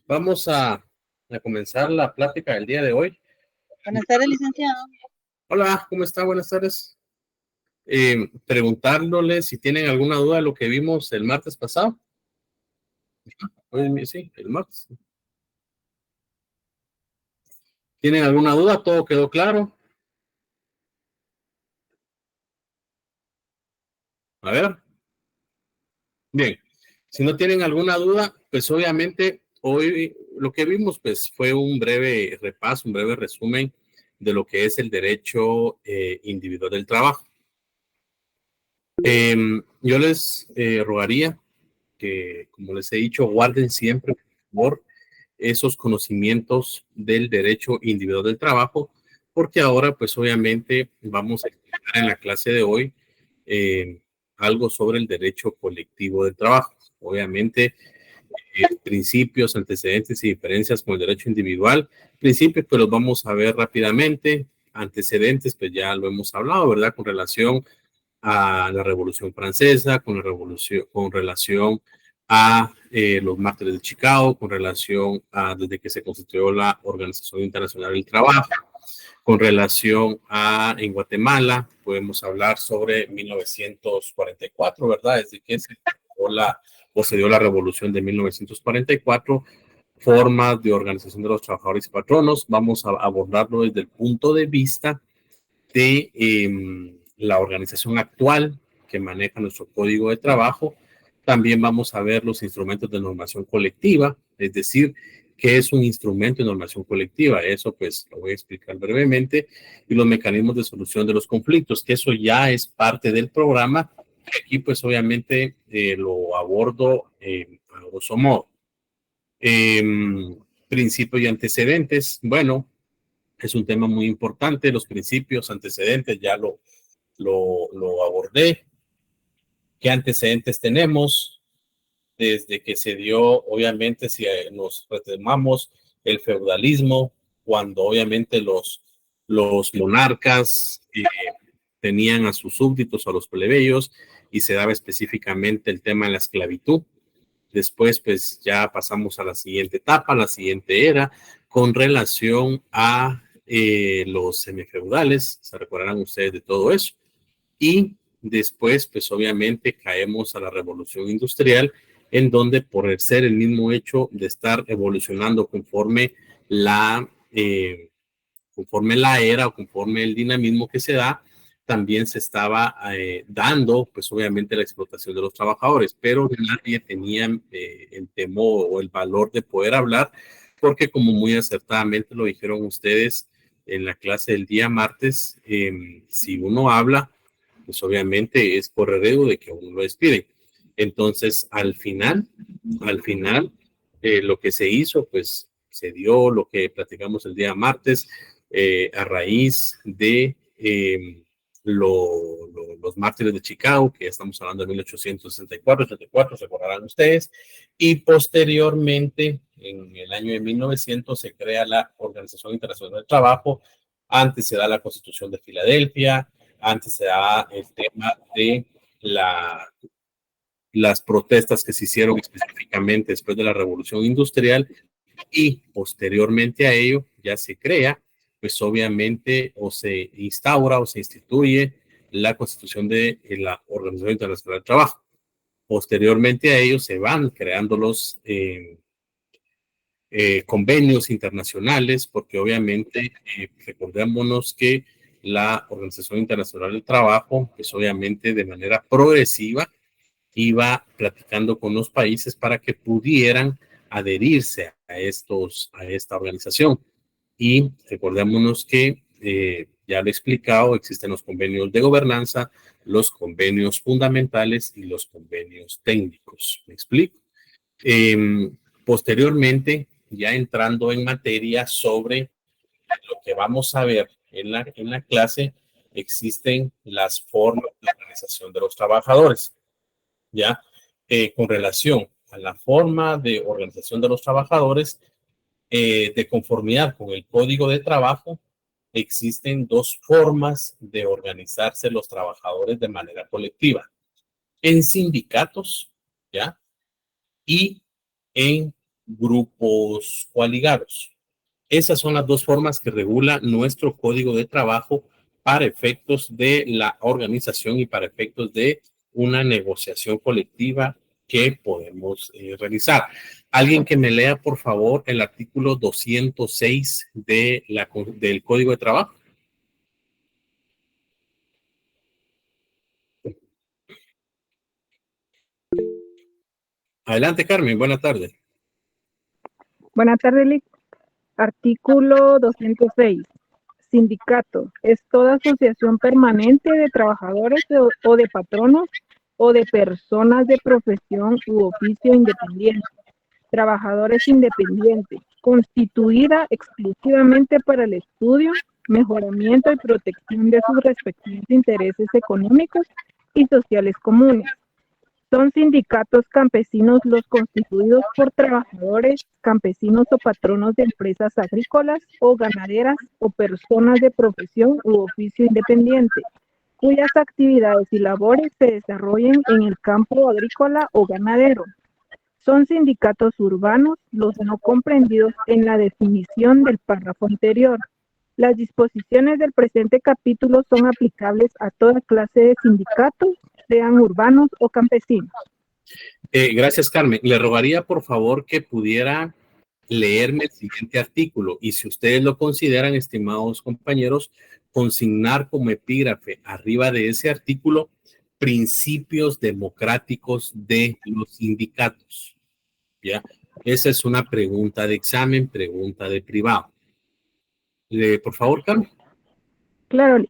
Vamos a comenzar la plática del día de hoy. Buenas tardes, licenciado. Hola, ¿cómo está? Buenas tardes. Preguntándole si tienen alguna duda de lo que vimos el martes pasado. Sí, el martes. ¿Tienen alguna duda? ¿Todo quedó claro? A ver. Bien. Si no tienen alguna duda, pues obviamente hoy lo que vimos pues fue un breve repaso, un breve resumen de lo que es el derecho individual del trabajo. Yo les rogaría que, como les he dicho, guarden siempre, por favor, esos conocimientos del derecho individual del trabajo, porque ahora, pues obviamente, vamos a explicar en la clase de hoy eh, algo sobre el derecho colectivo del trabajo. Obviamente, principios, antecedentes y diferencias con el derecho individual. Principios, pues los vamos a ver rápidamente. Antecedentes, pues ya lo hemos hablado, ¿verdad? Con relación a la Revolución Francesa, con relación a los mártires de Chicago, con relación a desde que se constituyó la Organización Internacional del Trabajo, con relación a en Guatemala, podemos hablar sobre 1944, ¿verdad? Desde que se dio la revolución de 1944, formas de organización de los trabajadores y patronos. Vamos a abordarlo desde el punto de vista de la organización actual que maneja nuestro código de trabajo. También vamos a ver los instrumentos de normación colectiva, es decir, qué es un instrumento de normación colectiva. Eso pues lo voy a explicar brevemente. Y los mecanismos de solución de los conflictos, que eso ya es parte del programa. Aquí pues obviamente lo abordo a grosso modo. Principios y antecedentes. Bueno, es un tema muy importante. Los principios, antecedentes, ya lo abordé. ¿Qué antecedentes tenemos? Desde que se dio, obviamente, si nos retomamos el feudalismo, cuando obviamente los monarcas tenían a sus súbditos, a los plebeyos, y se daba específicamente el tema de la esclavitud. Después, pues ya pasamos a la siguiente etapa, la siguiente era, con relación a los semifeudales. Se recordarán ustedes de todo eso. Y después, pues obviamente caemos a la revolución industrial, en donde por ser el mismo hecho de estar evolucionando conforme la era o conforme el dinamismo que se da, también se estaba dando, pues obviamente, la explotación de los trabajadores, pero nadie tenía el temor o el valor de poder hablar, porque como muy acertadamente lo dijeron ustedes en la clase del día martes, si uno habla, pues obviamente es por heredero de que uno lo despiden. Entonces, al final, lo que se hizo, pues se dio lo que platicamos el día martes, a raíz de los mártires de Chicago, que ya estamos hablando de 1864, 84, se acordarán ustedes, y posteriormente, en el año de 1900, se crea la Organización Internacional del Trabajo. Antes se da la Constitución de Filadelfia, antes se da el tema de las protestas que se hicieron específicamente después de la Revolución Industrial, y posteriormente a ello ya se crea, pues obviamente, o se instaura o se instituye la Constitución de la Organización Internacional del Trabajo. Posteriormente a ello se van creando los convenios internacionales, porque obviamente recordémonos que la Organización Internacional del Trabajo, pues obviamente de manera progresiva, iba platicando con los países para que pudieran adherirse a esta organización. Y recordémonos que, ya lo he explicado, existen los convenios de gobernanza, los convenios fundamentales y los convenios técnicos. ¿Me explico? Eh, Posteriormente, ya entrando en materia sobre lo que vamos a ver en la clase, existen las formas de organización de los trabajadores. ¿Ya? Con relación a la forma de organización de los trabajadores, de conformidad con el Código de Trabajo, existen dos formas de organizarse los trabajadores de manera colectiva: en sindicatos, ¿ya? Y en grupos coaligados. Esas son las dos formas que regula nuestro código de trabajo para efectos de la organización y para efectos de una negociación colectiva que podemos realizar. Alguien que me lea, por favor, el artículo 206 del Código de Trabajo. Adelante, Carmen. Buenas tardes. Buenas tardes, Lic. Artículo 206. Sindicato es toda asociación permanente de trabajadores o de patronos o de personas de profesión u oficio independiente, trabajadores independientes, constituida exclusivamente para el estudio, mejoramiento y protección de sus respectivos intereses económicos y sociales comunes. Son sindicatos campesinos los constituidos por trabajadores, campesinos o patronos de empresas agrícolas o ganaderas o personas de profesión u oficio independiente, cuyas actividades y labores se desarrollen en el campo agrícola o ganadero. Son sindicatos urbanos los no comprendidos en la definición del párrafo anterior. Las disposiciones del presente capítulo son aplicables a toda clase de sindicatos, sean urbanos o campesinos. Gracias, Carmen. Le rogaría, por favor, que pudiera leerme el siguiente artículo y si ustedes lo consideran, estimados compañeros, consignar como epígrafe arriba de ese artículo principios democráticos de los sindicatos. ¿Ya? Esa es una pregunta de examen, pregunta de privado. Por favor, Carmen. Claro,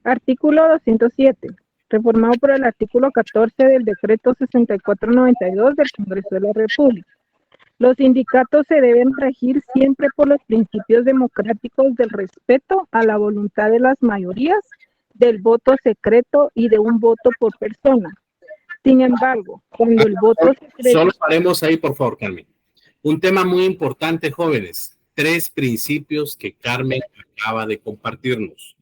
artículo 207, reformado por el artículo 14 del decreto 6492 del Congreso de la República. Los sindicatos se deben regir siempre por los principios democráticos del respeto a la voluntad de las mayorías, del voto secreto y de un voto por persona. Sin embargo, cuando el voto secreto... Solo paremos ahí, por favor, Carmen. Un tema muy importante, jóvenes. 3 principios que Carmen acaba de compartirnos.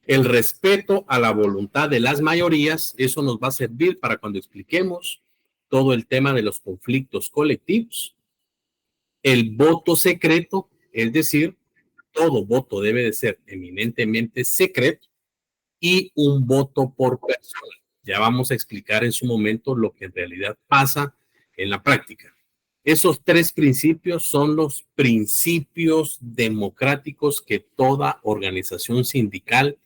El respeto a la voluntad de las mayorías, eso nos va a servir para cuando expliquemos todo el tema de los conflictos colectivos. El voto secreto, es decir, todo voto debe de ser eminentemente secreto y un voto por persona. Ya vamos a explicar en su momento lo que en realidad pasa en la práctica. Esos 3 principios son los principios democráticos que toda organización sindical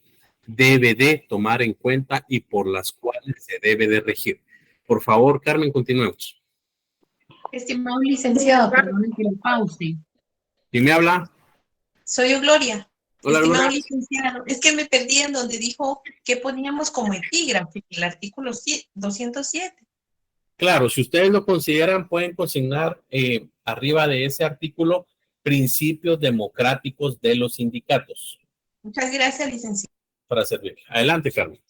debe de tomar en cuenta y por las cuales se debe de regir. Por favor, Carmen, continuemos. Estimado licenciado, perdón que lo pause. ¿Quién me habla? Soy yo, Gloria. Hola, Estimado Gloria. licenciado, es que me perdí en donde dijo que poníamos como epígrafe el artículo 207. Claro, si ustedes lo consideran, pueden consignar arriba de ese artículo principios democráticos de los sindicatos. Muchas gracias, licenciado. Para servir. Adelante, Carmen.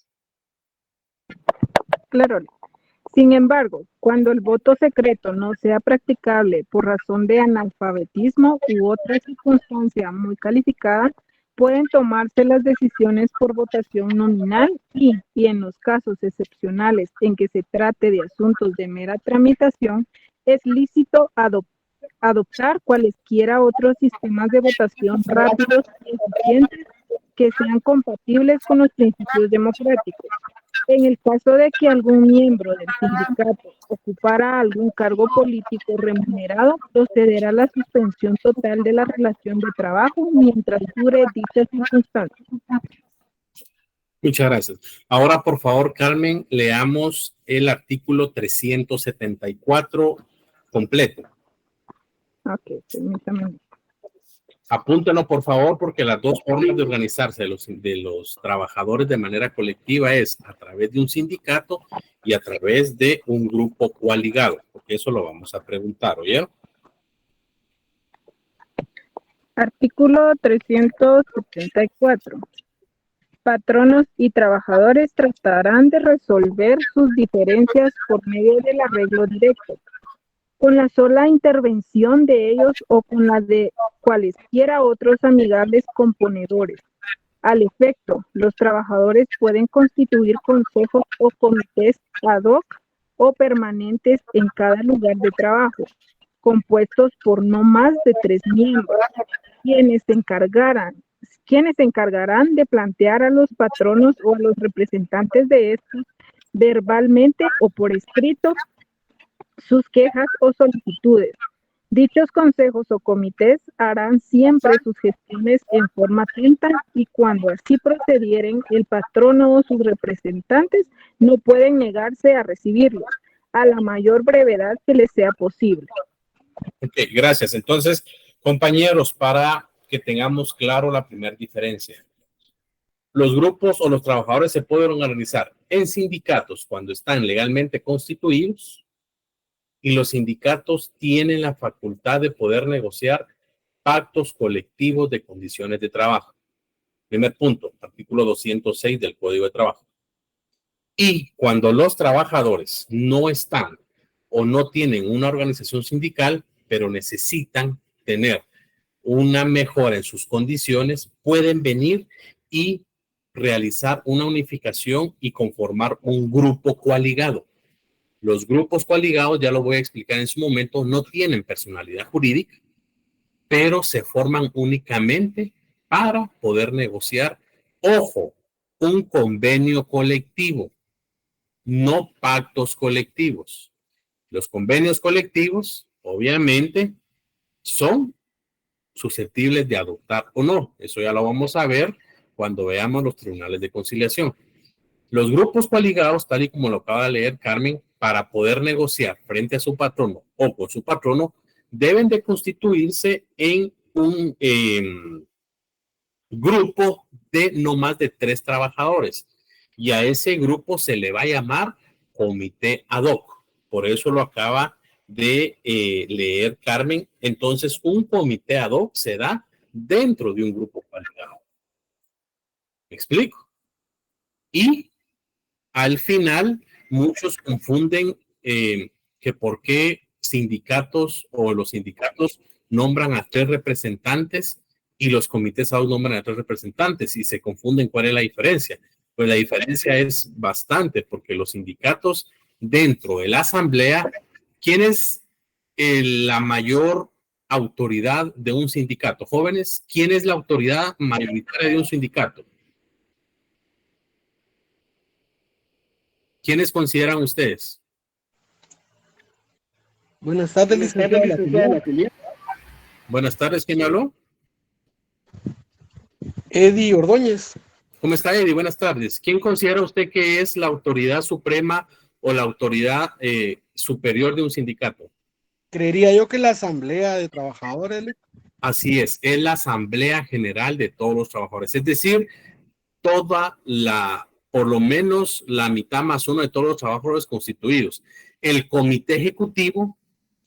Claro. Sin embargo, cuando el voto secreto no sea practicable por razón de analfabetismo u otra circunstancia muy calificada, pueden tomarse las decisiones por votación nominal y en los casos excepcionales en que se trate de asuntos de mera tramitación, es lícito adoptar cualesquiera otros sistemas de votación rápidos y eficientes que sean compatibles con los principios democráticos. En el caso de que algún miembro del sindicato ocupara algún cargo político remunerado, procederá a la suspensión total de la relación de trabajo mientras dure dicha circunstancia. Muchas gracias. Ahora, por favor, Carmen, leamos el artículo 374 completo. Ok, permítame. Apúntenlo, por favor, porque las dos formas de organizarse de los trabajadores de manera colectiva es a través de un sindicato y a través de un grupo coaligado, porque eso lo vamos a preguntar, ¿oyeron? Artículo 374. Patronos y trabajadores tratarán de resolver sus diferencias por medio del arreglo directo, con la sola intervención de ellos o con la de cualesquiera otros amigables componedores. Al efecto, los trabajadores pueden constituir consejos o comités ad hoc o permanentes en cada lugar de trabajo, compuestos por no más de 3 miembros, quienes se encargarán de plantear a los patronos o a los representantes de estos verbalmente o por escrito sus quejas o solicitudes. Dichos consejos o comités harán siempre sus gestiones en forma atenta y cuando así procedieren, el patrono o sus representantes no pueden negarse a recibirlos a la mayor brevedad que les sea posible. Ok, gracias. Entonces, compañeros, para que tengamos claro la primera diferencia. Los grupos o los trabajadores se pueden organizar en sindicatos cuando están legalmente constituidos y los sindicatos tienen la facultad de poder negociar pactos colectivos de condiciones de trabajo. Primer punto, artículo 206 del Código de Trabajo. Y cuando los trabajadores no están o no tienen una organización sindical, pero necesitan tener una mejora en sus condiciones, pueden venir y realizar una unificación y conformar un grupo coaligado. Los grupos coaligados, ya lo voy a explicar en su momento, no tienen personalidad jurídica, pero se forman únicamente para poder negociar, ojo, un convenio colectivo, no pactos colectivos. Los convenios colectivos, obviamente, son susceptibles de adoptar o no. Eso ya lo vamos a ver cuando veamos los tribunales de conciliación. Los grupos coaligados, tal y como lo acaba de leer Carmen, para poder negociar frente a su patrono o con su patrono, deben de constituirse en un grupo de no más de 3 trabajadores. Y a ese grupo se le va a llamar comité ad hoc. Por eso lo acaba de leer Carmen. Entonces, un comité ad hoc se da dentro de un grupo coaligado. ¿Me explico? Y al final, muchos confunden que por qué sindicatos o los sindicatos nombran a 3 representantes y los comités ad hoc nombran a 3 representantes y se confunden cuál es la diferencia. Pues la diferencia es bastante porque los sindicatos dentro de la asamblea, ¿quién es la mayor autoridad de un sindicato? Jóvenes, ¿quién es la autoridad mayoritaria de un sindicato? ¿Quiénes consideran ustedes? Buenas tardes, licenciada. Buenas tardes, ¿quién habló? Eddie Ordóñez. ¿Cómo está, Eddie? Buenas tardes. ¿Quién considera usted que es la autoridad suprema o la autoridad superior de un sindicato? Creería yo que la Asamblea de Trabajadores. Así es la Asamblea General de todos los trabajadores. Es decir, por lo menos la mitad más uno de todos los trabajadores constituidos. El comité ejecutivo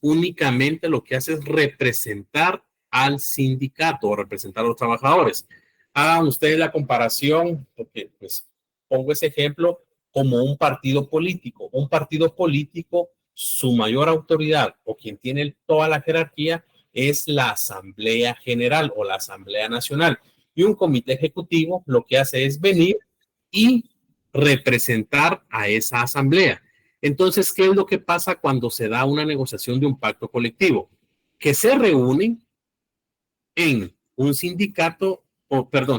únicamente lo que hace es representar al sindicato o representar a los trabajadores. Hagan ustedes la comparación, porque pues pongo ese ejemplo como un partido político. Un partido político, su mayor autoridad o quien tiene toda la jerarquía es la Asamblea General o la Asamblea Nacional. Y un comité ejecutivo lo que hace es venir y representar a esa asamblea. Entonces, ¿qué es lo que pasa cuando se da una negociación de un pacto colectivo? Que se reúnen en un sindicato,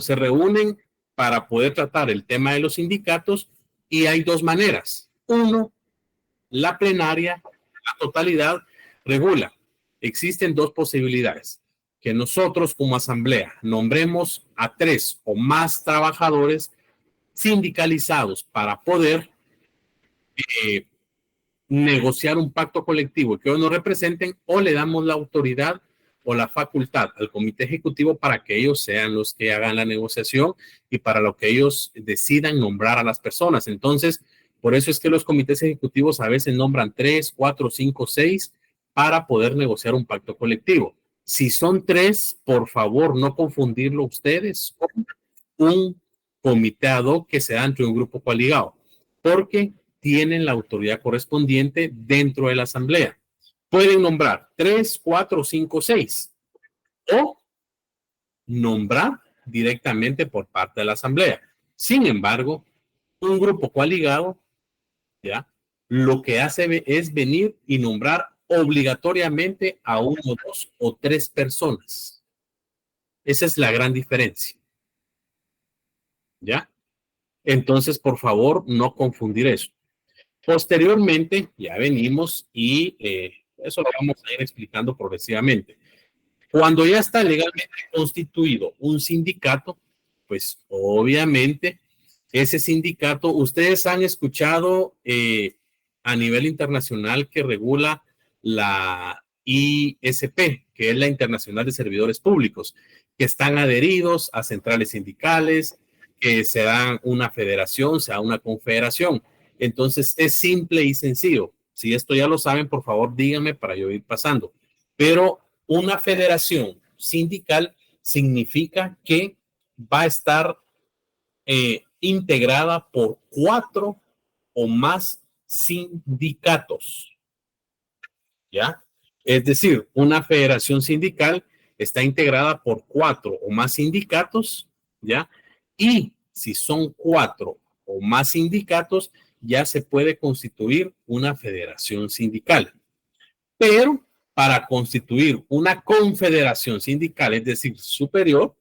se reúnen para poder tratar el tema de los sindicatos y hay 2 maneras. Uno, la plenaria, la totalidad, regula. Existen 2 posibilidades. Que nosotros como asamblea nombremos a 3 o más trabajadores sindicalizados para poder negociar un pacto colectivo que ellos nos representen, o le damos la autoridad o la facultad al comité ejecutivo para que ellos sean los que hagan la negociación y para lo que ellos decidan nombrar a las personas. Entonces, por eso es que los comités ejecutivos a veces nombran 3, 4, 5, 6 para poder negociar un pacto colectivo. Si son 3, por favor, no confundirlo ustedes con un comité ad hoc que se da entre un grupo coaligado, porque tienen la autoridad correspondiente dentro de la asamblea. Pueden nombrar 3, 4, 5, 6 o nombrar directamente por parte de la asamblea. Sin embargo, un grupo coaligado, ¿ya? Lo que hace es venir y nombrar obligatoriamente a 1, 2 o 3 personas. Esa es la gran diferencia. ¿Ya? Entonces, por favor, no confundir eso. Posteriormente, ya venimos y eso lo vamos a ir explicando progresivamente. Cuando ya está legalmente constituido un sindicato, pues obviamente ese sindicato, ustedes han escuchado a nivel internacional que regula la ISP, que es la Internacional de Servidores Públicos, que están adheridos a centrales sindicales, que se dan una federación, se da una confederación. Entonces es simple y sencillo. Si esto ya lo saben, por favor díganme para yo ir pasando. Pero una federación sindical significa que va a estar integrada por 4 o más sindicatos. ¿Ya? Es decir, una federación sindical está integrada por 4 o más sindicatos, ¿ya? Y si son 4 o más sindicatos, ya se puede constituir una federación sindical. Pero para constituir una confederación sindical, es decir, superior,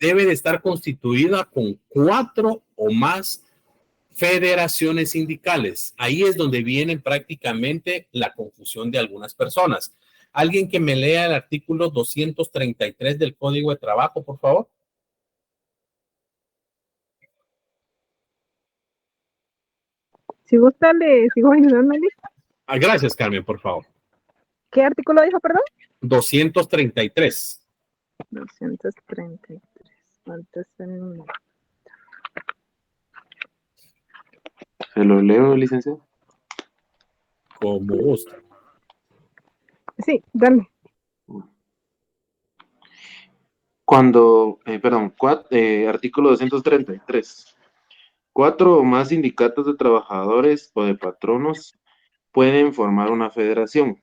debe de estar constituida con 4 o más federaciones sindicales. Ahí es donde viene prácticamente la confusión de algunas personas. Alguien que me lea el artículo 233 del Código de Trabajo, por favor. Si gusta, le sigo ayudando, Lick. Gracias, Carmen, por favor. ¿Qué artículo dijo, perdón? 233. 233. Antes en... ¿Se lo leo, licenciado? Como gusta. Sí, dale. Artículo 233. 4 o más sindicatos de trabajadores o de patronos pueden formar una federación,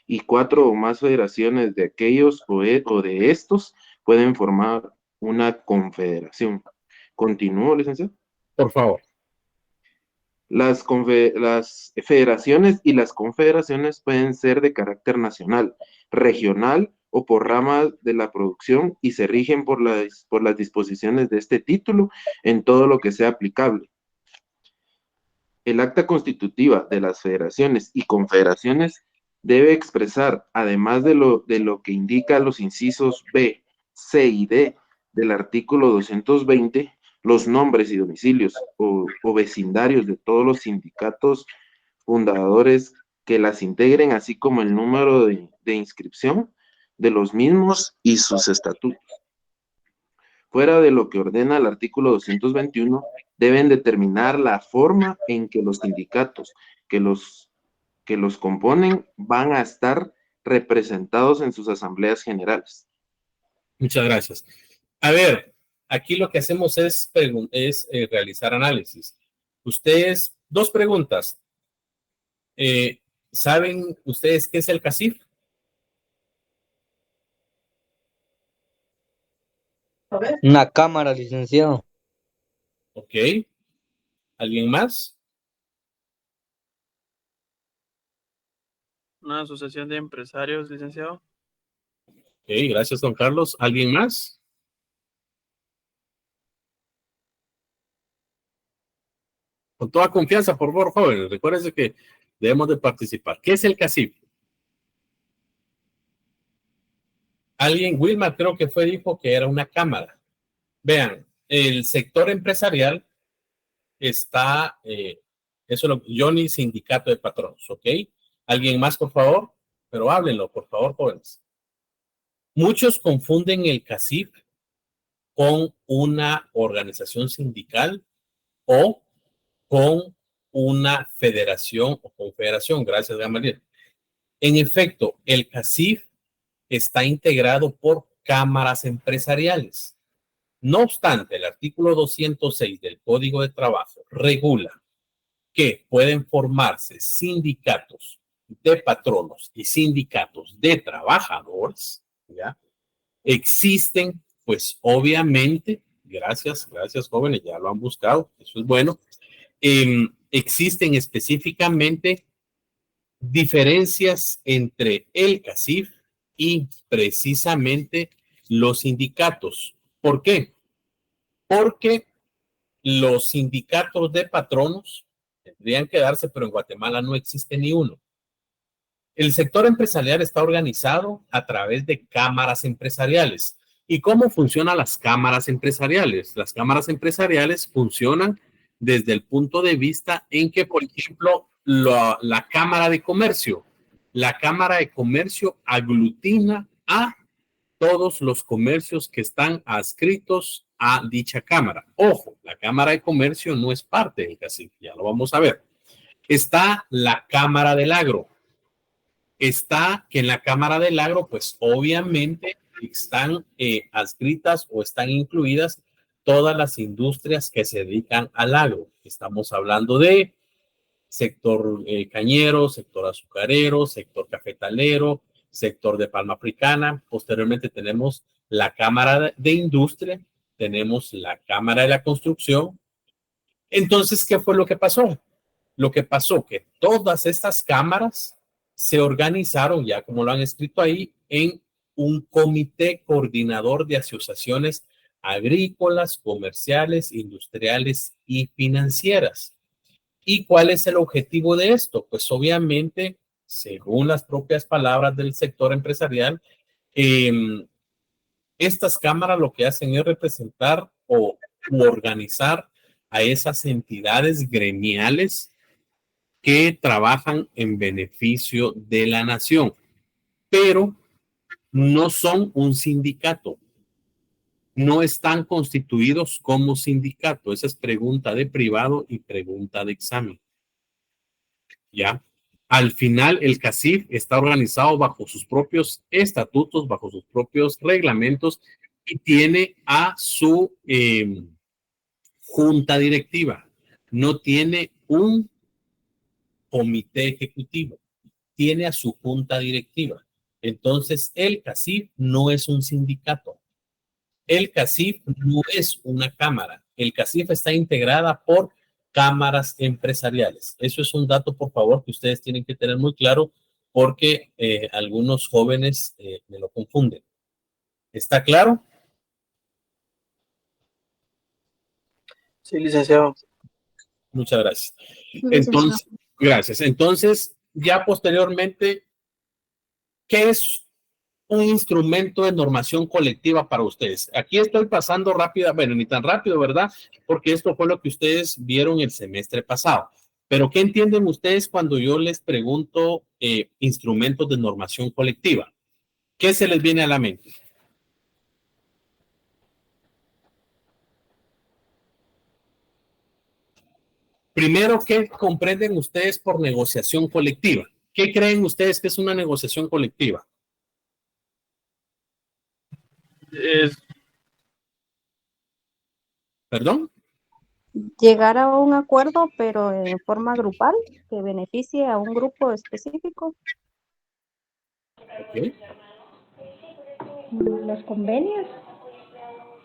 y 4 o más federaciones de aquellos o de estos pueden formar una confederación. ¿Continúo, licenciado? Por favor. Las federaciones y las confederaciones pueden ser de carácter nacional, regional o por ramas de la producción y se rigen por las disposiciones de este título en todo lo que sea aplicable. El acta constitutiva de las federaciones y confederaciones debe expresar, además de lo que indica los incisos B, C y D del artículo 220, los nombres y domicilios o vecindarios de todos los sindicatos fundadores que las integren, así como el número de inscripción de los mismos y sus estatutos. Fuera de lo que ordena el artículo 221, deben determinar la forma en que los sindicatos que los componen van a estar representados en sus asambleas generales. Muchas gracias. A ver, aquí lo que hacemos es realizar análisis. Ustedes, 2 preguntas. ¿Saben ustedes qué es el CACIF? Una cámara, licenciado. Ok. ¿Alguien más? Una asociación de empresarios, licenciado. Ok, gracias, don Carlos. ¿Alguien más? Con toda confianza, por favor, jóvenes. Recuérdense que debemos de participar. ¿Qué es el CACIF? Alguien, Wilmar creo que dijo que era una cámara. Vean, el sector empresarial está, Johnny, sindicato de patronos, ¿ok? ¿Alguien más, por favor? Pero háblenlo, por favor, jóvenes. Muchos confunden el CACIF con una organización sindical o con una federación o confederación. Gracias, Gamaliel. En efecto, el CACIF está integrado por cámaras empresariales. No obstante, el artículo 206 del Código de Trabajo regula que pueden formarse sindicatos de patronos y sindicatos de trabajadores, ¿ya? Existen, pues obviamente, gracias jóvenes, ya lo han buscado, eso es bueno. Existen específicamente diferencias entre el CACIF y precisamente los sindicatos. ¿Por qué? Porque los sindicatos de patronos tendrían que darse, pero en Guatemala no existe ni uno. El sector empresarial está organizado a través de cámaras empresariales. ¿Y cómo funcionan las cámaras empresariales? Las cámaras empresariales funcionan desde el punto de vista en que, por ejemplo, la Cámara de Comercio aglutina a todos los comercios que están adscritos a dicha cámara. Ojo, la Cámara de Comercio no es parte del CACIF, ya lo vamos a ver. Está la Cámara del Agro. Está que en la Cámara del Agro, pues obviamente están adscritas o están incluidas todas las industrias que se dedican al agro. Estamos hablando de sector cañero, sector azucarero, sector cafetalero, sector de palma africana. Posteriormente tenemos la Cámara de Industria, tenemos la Cámara de la Construcción. Entonces, ¿qué fue lo que pasó? Lo que pasó que todas estas cámaras se organizaron, ya como lo han escrito ahí, en un comité coordinador de asociaciones agrícolas, comerciales, industriales y financieras. ¿Y cuál es el objetivo de esto? Pues obviamente, según las propias palabras del sector empresarial, estas cámaras lo que hacen es representar o organizar a esas entidades gremiales que trabajan en beneficio de la nación, pero no son un sindicato, no están constituidos como sindicato. Esa es pregunta de privado y pregunta de examen. ¿Ya? Al final, el CACIF está organizado bajo sus propios estatutos, bajo sus propios reglamentos y tiene a su junta directiva. No tiene un comité ejecutivo, tiene a su junta directiva. Entonces, el CACIF no es un sindicato. El CACIF no es una cámara. El CACIF está integrada por cámaras empresariales. Eso es un dato, por favor, que ustedes tienen que tener muy claro porque algunos jóvenes me lo confunden. ¿Está claro? Sí, licenciado. Muchas gracias. Entonces, gracias. Entonces, ya posteriormente, ¿qué es un instrumento de normación colectiva para ustedes? Aquí estoy pasando rápida, bueno, ni tan rápido, ¿verdad? Porque esto fue lo que ustedes vieron el semestre pasado. Pero, ¿qué entienden ustedes cuando yo les pregunto instrumentos de normación colectiva? ¿Qué se les viene a la mente? Primero, ¿qué comprenden ustedes por negociación colectiva? ¿Qué creen ustedes que es una negociación colectiva? ¿Perdón? Llegar a un acuerdo, pero en forma grupal, que beneficie a un grupo específico. Okay. Los convenios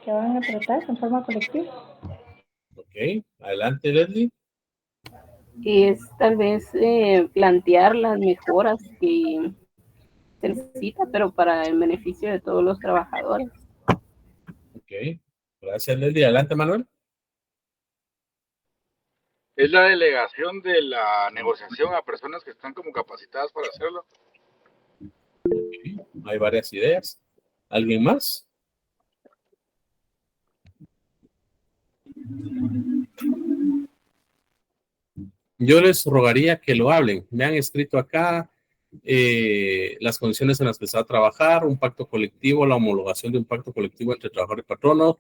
que van a tratar en forma colectiva. Ok, adelante, Leslie. Es tal vez plantear las mejoras que se necesita, pero para el beneficio de todos los trabajadores. Ok, gracias, Leslie. Adelante, Manuel. Es la delegación de la negociación a personas que están como capacitadas para hacerlo. Okay. Hay varias ideas. ¿Alguien más? Yo les rogaría que lo hablen. Me han escrito acá las condiciones en las que se va a trabajar, un pacto colectivo, la homologación de un pacto colectivo entre trabajadores y patronos.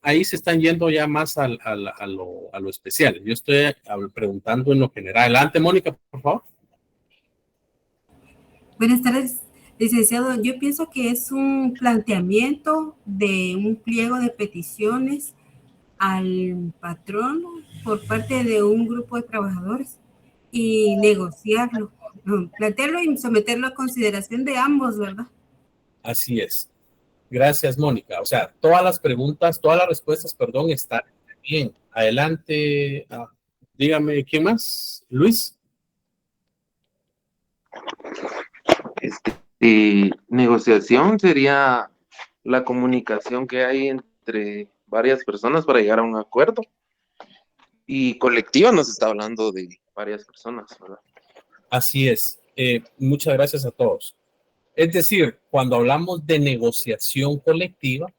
Ahí se están yendo ya más a lo especial. Yo estoy preguntando en lo general. Adelante, Mónica, por favor. Buenas tardes, licenciado. Yo pienso que es un planteamiento de un pliego de peticiones al patrón por parte de un grupo de trabajadores y negociarlo, plantearlo y someterlo a consideración de ambos, ¿verdad? Así es. Gracias, Mónica. O sea, todas las preguntas, todas las respuestas, perdón, están bien. Adelante. Dígame, ¿quién más? Luis. Negociación sería la comunicación que hay entre varias personas para llegar a un acuerdo. Y colectiva nos está hablando de varias personas, ¿verdad? Así es. Muchas gracias a todos. Es decir, cuando hablamos de negociación colectiva,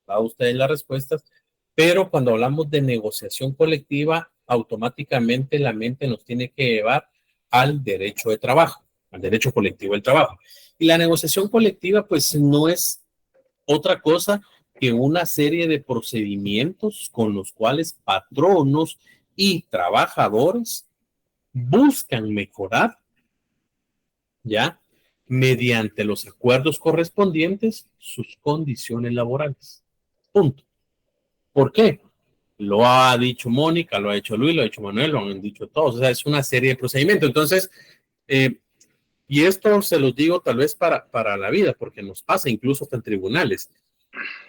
da ustedes las respuestas, pero cuando hablamos de negociación colectiva, automáticamente la mente nos tiene que llevar al derecho de trabajo, al derecho colectivo del trabajo. Y la negociación colectiva, pues, no es otra cosa que una serie de procedimientos con los cuales patronos y trabajadores buscan mejorar, ¿ya?, mediante los acuerdos correspondientes, sus condiciones laborales. Punto. ¿Por qué? Lo ha dicho Mónica, lo ha dicho Luis, lo ha dicho Manuel, lo han dicho todos. O sea, es una serie de procedimientos. Entonces, y esto se los digo tal vez para la vida, porque nos pasa incluso hasta en tribunales.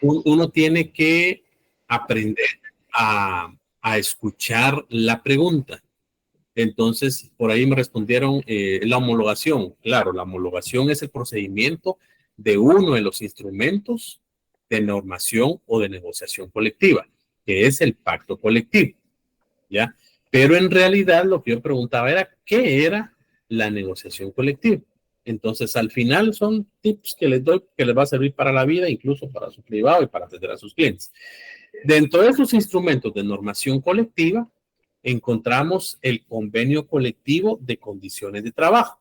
Uno tiene que aprender a escuchar la pregunta. Entonces, por ahí me respondieron la homologación. Claro, la homologación es el procedimiento de uno de los instrumentos de normación o de negociación colectiva, que es el pacto colectivo, ¿ya? Pero en realidad lo que yo preguntaba era, ¿qué era la negociación colectiva? Entonces, al final son tips que les doy que les va a servir para la vida, incluso para su privado y para atender a sus clientes. Dentro de esos instrumentos de normación colectiva, encontramos el convenio colectivo de condiciones de trabajo.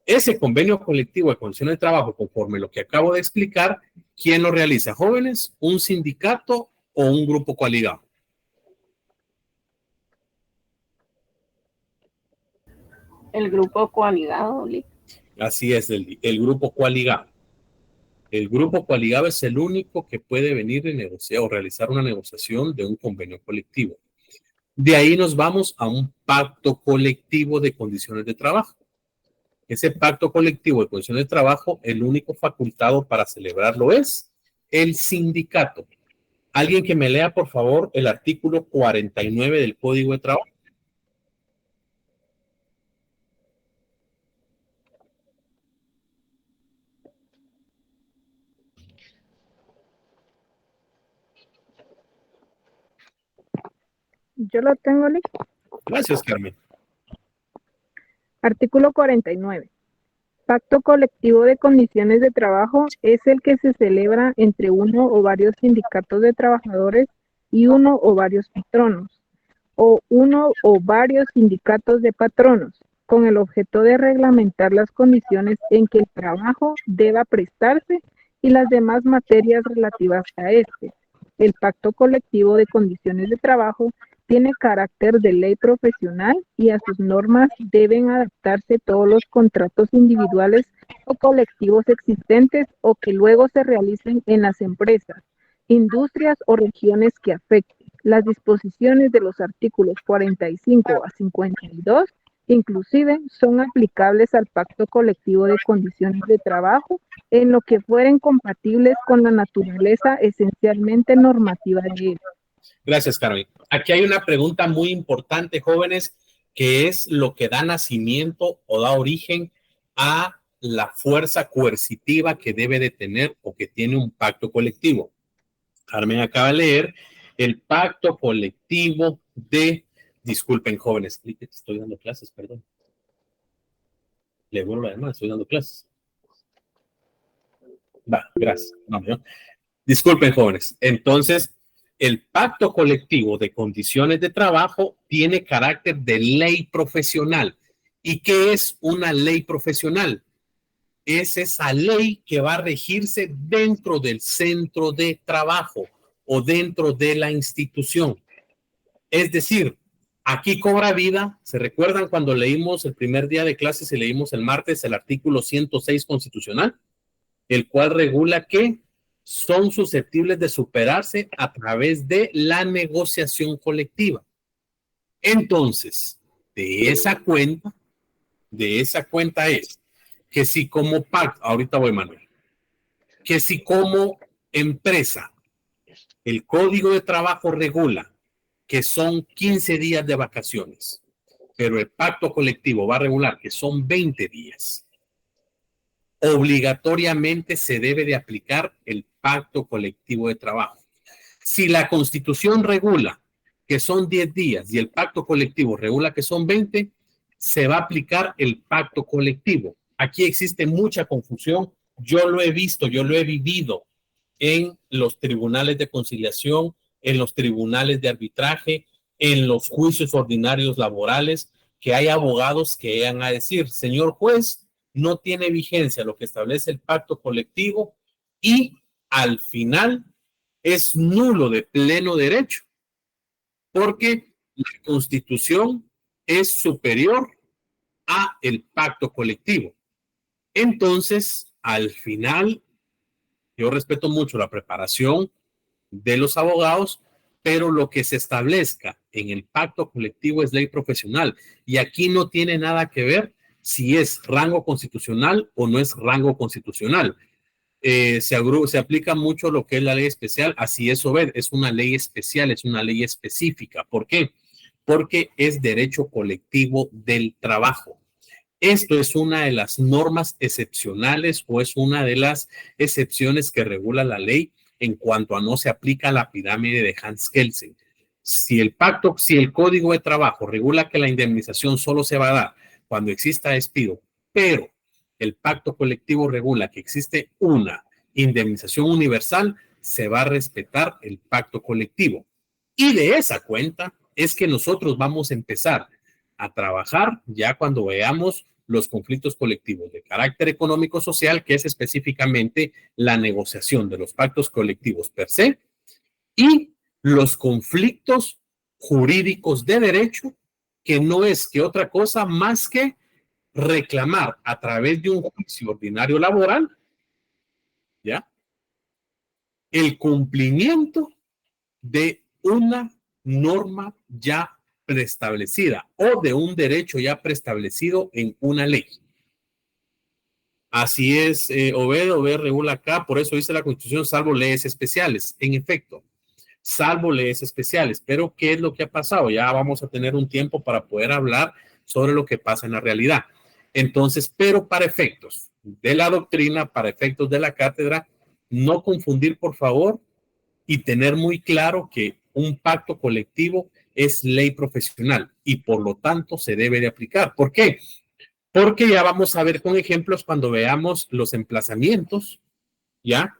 Ese convenio colectivo de condiciones de trabajo, conforme lo que acabo de explicar, ¿quién lo realiza? ¿Jóvenes, un sindicato o un grupo coaligado? El grupo coaligado, Lick. Así es, el grupo coaligado. El grupo coaligado es el único que puede venir y negociar o realizar una negociación de un convenio colectivo. De ahí nos vamos a un pacto colectivo de condiciones de trabajo. Ese pacto colectivo de condiciones de trabajo, el único facultado para celebrarlo es el sindicato. Alguien que me lea, por favor, el artículo 49 del Código de Trabajo. Yo lo tengo listo. Gracias, Carmen. Artículo 49. Pacto colectivo de condiciones de trabajo es el que se celebra entre uno o varios sindicatos de trabajadores y uno o varios patronos, o uno o varios sindicatos de patronos, con el objeto de reglamentar las condiciones en que el trabajo deba prestarse y las demás materias relativas a este. El pacto colectivo de condiciones de trabajo tiene carácter de ley profesional y a sus normas deben adaptarse todos los contratos individuales o colectivos existentes o que luego se realicen en las empresas, industrias o regiones que afecten. Las disposiciones de los artículos 45 a 52 inclusive son aplicables al pacto colectivo de condiciones de trabajo en lo que fueren compatibles con la naturaleza esencialmente normativa de él. Gracias, Carmen. Aquí hay una pregunta muy importante, jóvenes, que es lo que da nacimiento o da origen a la fuerza coercitiva que debe de tener o que tiene un pacto colectivo. Carmen acaba de leer el pacto colectivo de... Disculpen, jóvenes, estoy dando clases, perdón. Le vuelvo a llamar, estoy dando clases. Va, gracias. No. Disculpen, jóvenes. Entonces, el pacto colectivo de condiciones de trabajo tiene carácter de ley profesional. ¿Y qué es una ley profesional? Es esa ley que va a regirse dentro del centro de trabajo o dentro de la institución. Es decir, aquí cobra vida. ¿Se recuerdan cuando leímos el primer día de clases y leímos el martes el artículo 106 constitucional? El cual regula que son susceptibles de superarse a través de la negociación colectiva. Entonces, de esa cuenta es que si como pacto, ahorita voy, Manuel, que si como empresa el Código de Trabajo regula que son 15 días de vacaciones pero el pacto colectivo va a regular que son 20 días. Obligatoriamente se debe de aplicar el pacto colectivo de trabajo. Si la Constitución regula que son 10 días y el pacto colectivo regula que son 20, se va a aplicar el pacto colectivo. Aquí existe mucha confusión. Yo lo he visto, yo lo he vivido en los tribunales de conciliación, en los tribunales de arbitraje, en los juicios ordinarios laborales, que hay abogados que llegan a decir, señor juez, no tiene vigencia lo que establece el pacto colectivo y al final es nulo de pleno derecho, porque la Constitución es superior a el pacto colectivo. Entonces, al final, yo respeto mucho la preparación de los abogados, pero lo que se establezca en el pacto colectivo es ley profesional y aquí no tiene nada que ver si es rango constitucional o no es rango constitucional. Se aplica mucho lo que es la ley especial, así es, Obed, es una ley especial, es una ley específica. ¿Por qué? Porque es derecho colectivo del trabajo. Esto es una de las normas excepcionales o es una de las excepciones que regula la ley en cuanto a no se aplica la pirámide de Hans Kelsen. Si el Código de Trabajo regula que la indemnización solo se va a dar cuando exista despido, pero el pacto colectivo regula que existe una indemnización universal, se va a respetar el pacto colectivo. Y de esa cuenta es que nosotros vamos a empezar a trabajar ya cuando veamos los conflictos colectivos de carácter económico-social, que es específicamente la negociación de los pactos colectivos per se, y los conflictos jurídicos de derecho, que no es que otra cosa más que reclamar a través de un juicio ordinario laboral, ¿ya? El cumplimiento de una norma ya preestablecida o de un derecho ya preestablecido en una ley. Así es, Obed regula acá, por eso dice la Constitución, salvo leyes especiales. En efecto, salvo leyes especiales. Pero, ¿qué es lo que ha pasado? Ya vamos a tener un tiempo para poder hablar sobre lo que pasa en la realidad. Entonces, pero para efectos de la doctrina, para efectos de la cátedra, no confundir, por favor, y tener muy claro que un pacto colectivo es ley profesional y por lo tanto se debe de aplicar. ¿Por qué? Porque ya vamos a ver con ejemplos cuando veamos los emplazamientos, ya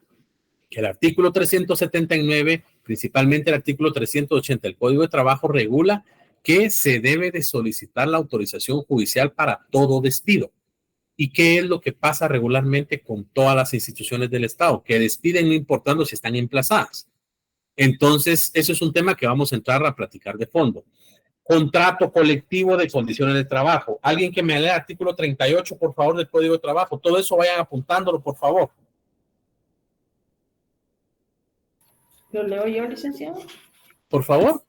que el artículo 379, principalmente el artículo 380 del Código de Trabajo regula que se debe de solicitar la autorización judicial para todo despido. ¿Y qué es lo que pasa regularmente con todas las instituciones del Estado? Que despiden no importando si están emplazadas. Entonces, eso es un tema que vamos a entrar a platicar de fondo. Contrato colectivo de condiciones de trabajo. Alguien que me lea el artículo 38, por favor, del Código de Trabajo. Todo eso vayan apuntándolo, por favor. ¿Lo leo yo, licenciado? Por favor.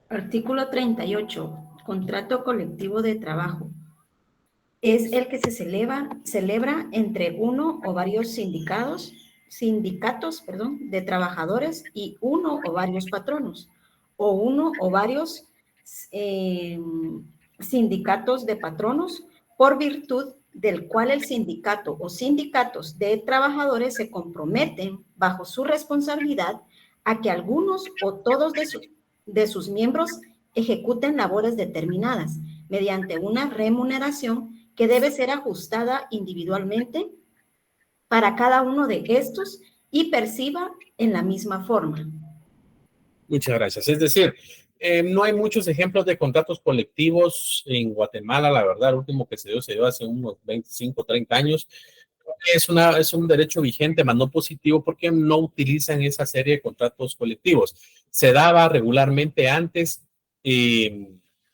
Artículo 38. Contrato colectivo de trabajo. Es el que se celebra entre uno o varios sindicatos, de trabajadores y uno o varios patronos, o uno o varios sindicatos de patronos, por virtud del cual el sindicato o sindicatos de trabajadores se comprometen bajo su responsabilidad a que algunos o todos de sus miembros ejecuten labores determinadas mediante una remuneración que debe ser ajustada individualmente para cada uno de estos y perciba en la misma forma. Muchas gracias. Es decir, no hay muchos ejemplos de contratos colectivos en Guatemala, la verdad. El último que se dio hace unos 25, 30 años. Es un derecho vigente, más no positivo, porque no utilizan esa serie de contratos colectivos. Se daba regularmente antes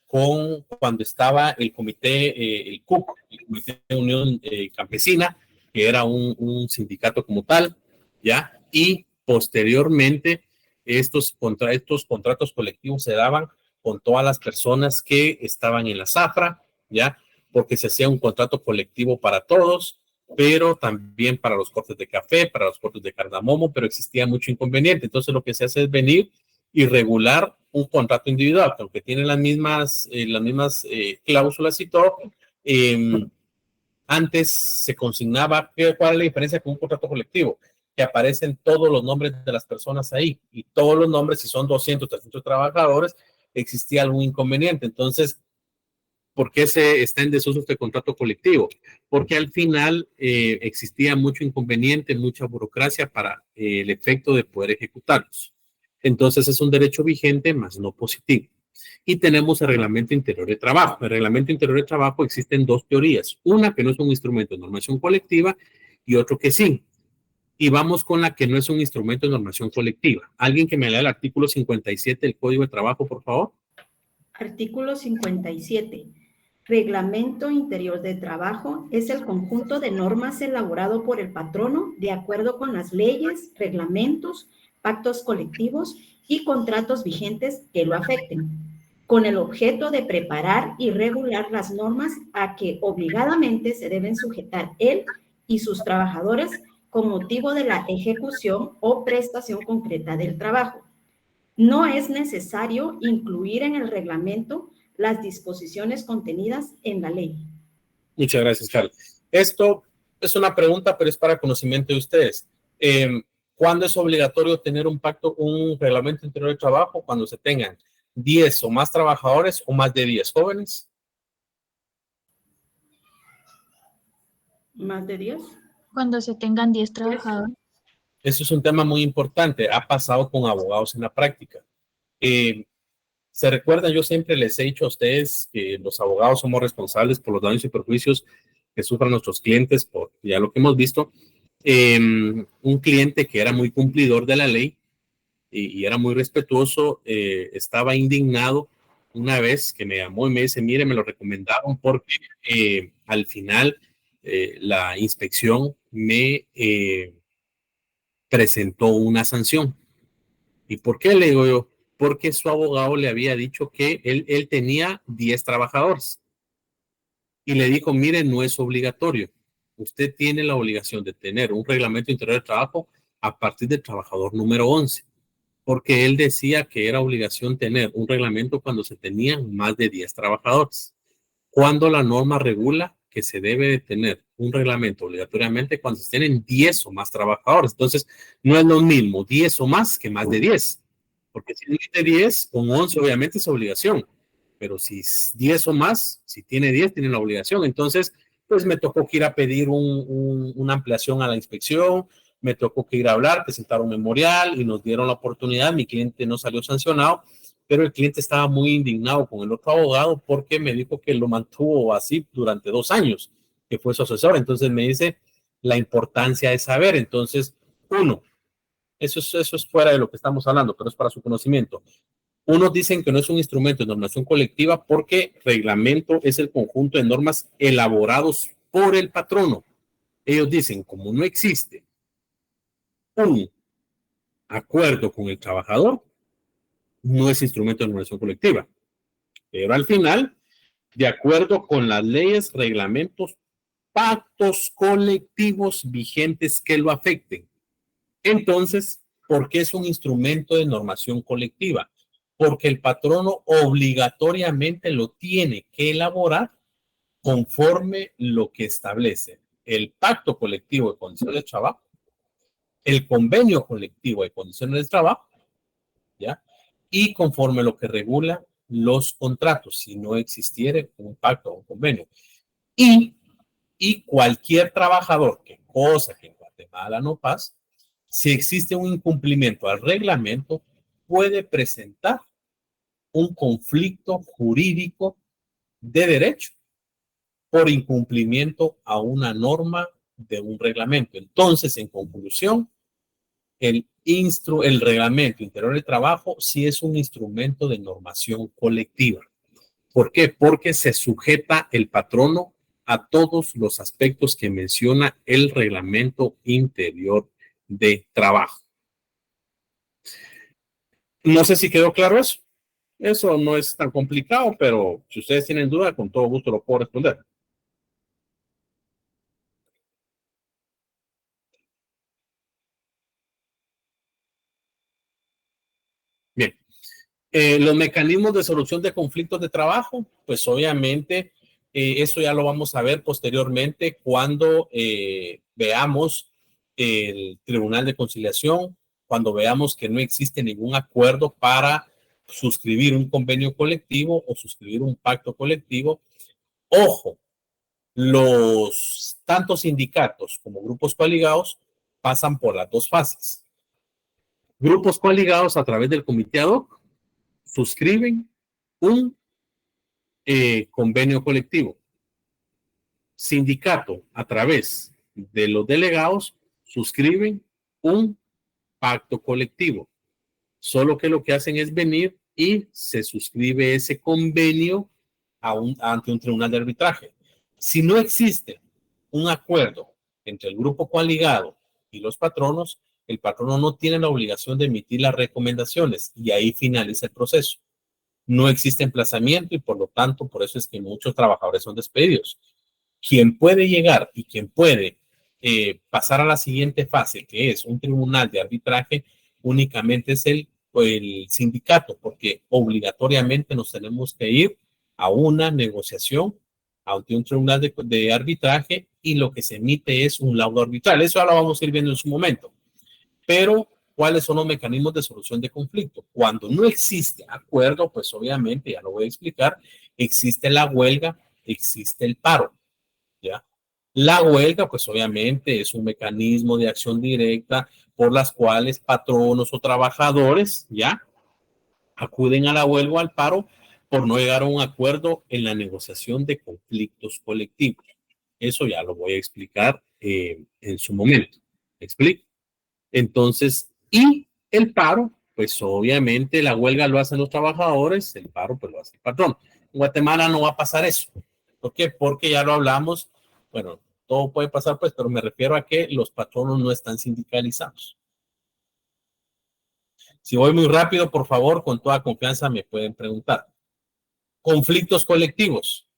cuando estaba el comité, el CUC, el Comité de Unión Campesina, que era un sindicato como tal, ¿ya? Y posteriormente estos contratos colectivos se daban con todas las personas que estaban en la zafra, ¿ya? Porque se hacía un contrato colectivo para todos, pero también para los cortes de café, para los cortes de cardamomo, pero existía mucho inconveniente. Entonces lo que se hace es venir y regular un contrato individual, que aunque tiene las mismas cláusulas y todo, antes se consignaba, ¿cuál es la diferencia con un contrato colectivo? Que aparecen todos los nombres de las personas ahí, y todos los nombres, si son 200, 300 trabajadores, existía algún inconveniente. Entonces, ¿por qué se está en desuso este contrato colectivo? Porque al final existía mucho inconveniente, mucha burocracia para el efecto de poder ejecutarlos. Entonces es un derecho vigente, más no positivo. Y tenemos el Reglamento Interior de Trabajo. El Reglamento Interior de Trabajo existen dos teorías. Una que no es un instrumento de normación colectiva y otro que sí. Y vamos con la que no es un instrumento de normación colectiva. ¿Alguien que me lea el artículo 57 del Código de Trabajo, por favor? Artículo 57. Reglamento Interior de Trabajo es el conjunto de normas elaborado por el patrono de acuerdo con las leyes, reglamentos, pactos colectivos y contratos vigentes que lo afecten, con el objeto de preparar y regular las normas a que obligadamente se deben sujetar él y sus trabajadores con motivo de la ejecución o prestación concreta del trabajo. No es necesario incluir en el reglamento las disposiciones contenidas en la ley. Muchas gracias, Carlos. Esto es una pregunta, pero es para conocimiento de ustedes. ¿Cuándo es obligatorio tener un reglamento interior de trabajo? Cuando se tengan 10 o más trabajadores o más de 10 jóvenes. ¿Más de 10? Cuando se tengan 10 trabajadores. Eso es un tema muy importante. Ha pasado con abogados en la práctica. Se recuerdan, yo siempre les he dicho a ustedes que los abogados somos responsables por los daños y perjuicios que sufran nuestros clientes, por ya lo que hemos visto. Un cliente que era muy cumplidor de la ley y era muy respetuoso, estaba indignado una vez que me llamó y me dice, mire, me lo recomendaron porque al final la inspección me presentó una sanción. ¿Y por qué? Le digo yo, porque su abogado le había dicho que él tenía 10 trabajadores. Y le dijo, mire, no es obligatorio. Usted tiene la obligación de tener un reglamento interior de trabajo a partir del trabajador número 11. Porque él decía que era obligación tener un reglamento cuando se tenían más de 10 trabajadores. Cuando la norma regula que se debe de tener un reglamento obligatoriamente cuando se tienen 10 o más trabajadores. Entonces, no es lo mismo 10 o más que más de 10. Porque si tiene 10, con 11 obviamente es obligación. Pero si es 10 o más, si tiene 10, tiene la obligación. Entonces, pues me tocó que ir a pedir una ampliación a la inspección, me tocó que ir a hablar, presentar un memorial y nos dieron la oportunidad. Mi cliente no salió sancionado, pero el cliente estaba muy indignado con el otro abogado porque me dijo que lo mantuvo así durante 2 años, que fue su asesor. Entonces me dice la importancia de saber. Entonces, uno, eso es fuera de lo que estamos hablando, pero es para su conocimiento. Unos dicen que no es un instrumento de normación colectiva porque reglamento es el conjunto de normas elaborados por el patrono. Ellos dicen, como no existe un acuerdo con el trabajador, no es instrumento de normación colectiva. Pero al final, de acuerdo con las leyes, reglamentos, pactos colectivos vigentes que lo afecten. Entonces, ¿por qué es un instrumento de normación colectiva? Porque el patrono obligatoriamente lo tiene que elaborar conforme lo que establece el pacto colectivo de condiciones de trabajo, el convenio colectivo de condiciones de trabajo, ¿ya? Y conforme lo que regula los contratos, si no existiera un pacto o un convenio. Y cualquier trabajador, que cosa que en Guatemala no pasa, si existe un incumplimiento al reglamento, puede presentar un conflicto jurídico de derecho por incumplimiento a una norma de un reglamento. Entonces, en conclusión, el reglamento interior de trabajo sí es un instrumento de normación colectiva. ¿Por qué? Porque se sujeta el patrono a todos los aspectos que menciona el reglamento interior de trabajo. No sé si quedó claro eso. Eso no es tan complicado, pero si ustedes tienen duda, con todo gusto lo puedo responder. Bien. Los mecanismos de solución de conflictos de trabajo, pues obviamente eso ya lo vamos a ver posteriormente cuando veamos el Tribunal de Conciliación, cuando veamos que no existe ningún acuerdo para suscribir un convenio colectivo o suscribir un pacto colectivo. Ojo, los tanto sindicatos como grupos coaligados pasan por las dos fases. Grupos coaligados a través del comité ad hoc suscriben un convenio colectivo. Sindicato a través de los delegados suscriben un pacto colectivo. Solo que lo que hacen es venir y se suscribe ese convenio ante un tribunal de arbitraje. Si no existe un acuerdo entre el grupo coaligado y los patronos, el patrono no tiene la obligación de emitir las recomendaciones y ahí finaliza el proceso. No existe emplazamiento y por lo tanto, por eso es que muchos trabajadores son despedidos. Quien puede llegar y quien puede pasar a la siguiente fase, que es un tribunal de arbitraje, únicamente es el sindicato, porque obligatoriamente nos tenemos que ir a una negociación ante un tribunal de arbitraje y lo que se emite es un laudo arbitral. Eso ahora vamos a ir viendo en su momento. Pero, ¿cuáles son los mecanismos de solución de conflicto? Cuando no existe acuerdo, pues obviamente, ya lo voy a explicar, existe la huelga, existe el paro, ¿ya? La huelga, pues obviamente es un mecanismo de acción directa por las cuales patronos o trabajadores, ¿ya? Acuden a la huelga o al paro por no llegar a un acuerdo en la negociación de conflictos colectivos. Eso ya lo voy a explicar en su momento. ¿Me explico? Entonces, y el paro, pues obviamente la huelga lo hacen los trabajadores, el paro pues lo hace el patrón. En Guatemala no va a pasar eso. ¿Por qué? Porque ya lo hablamos, bueno, todo puede pasar pues, pero me refiero a que los patronos no están sindicalizados. Si voy muy rápido, por favor, con toda confianza me pueden preguntar. Conflictos colectivos.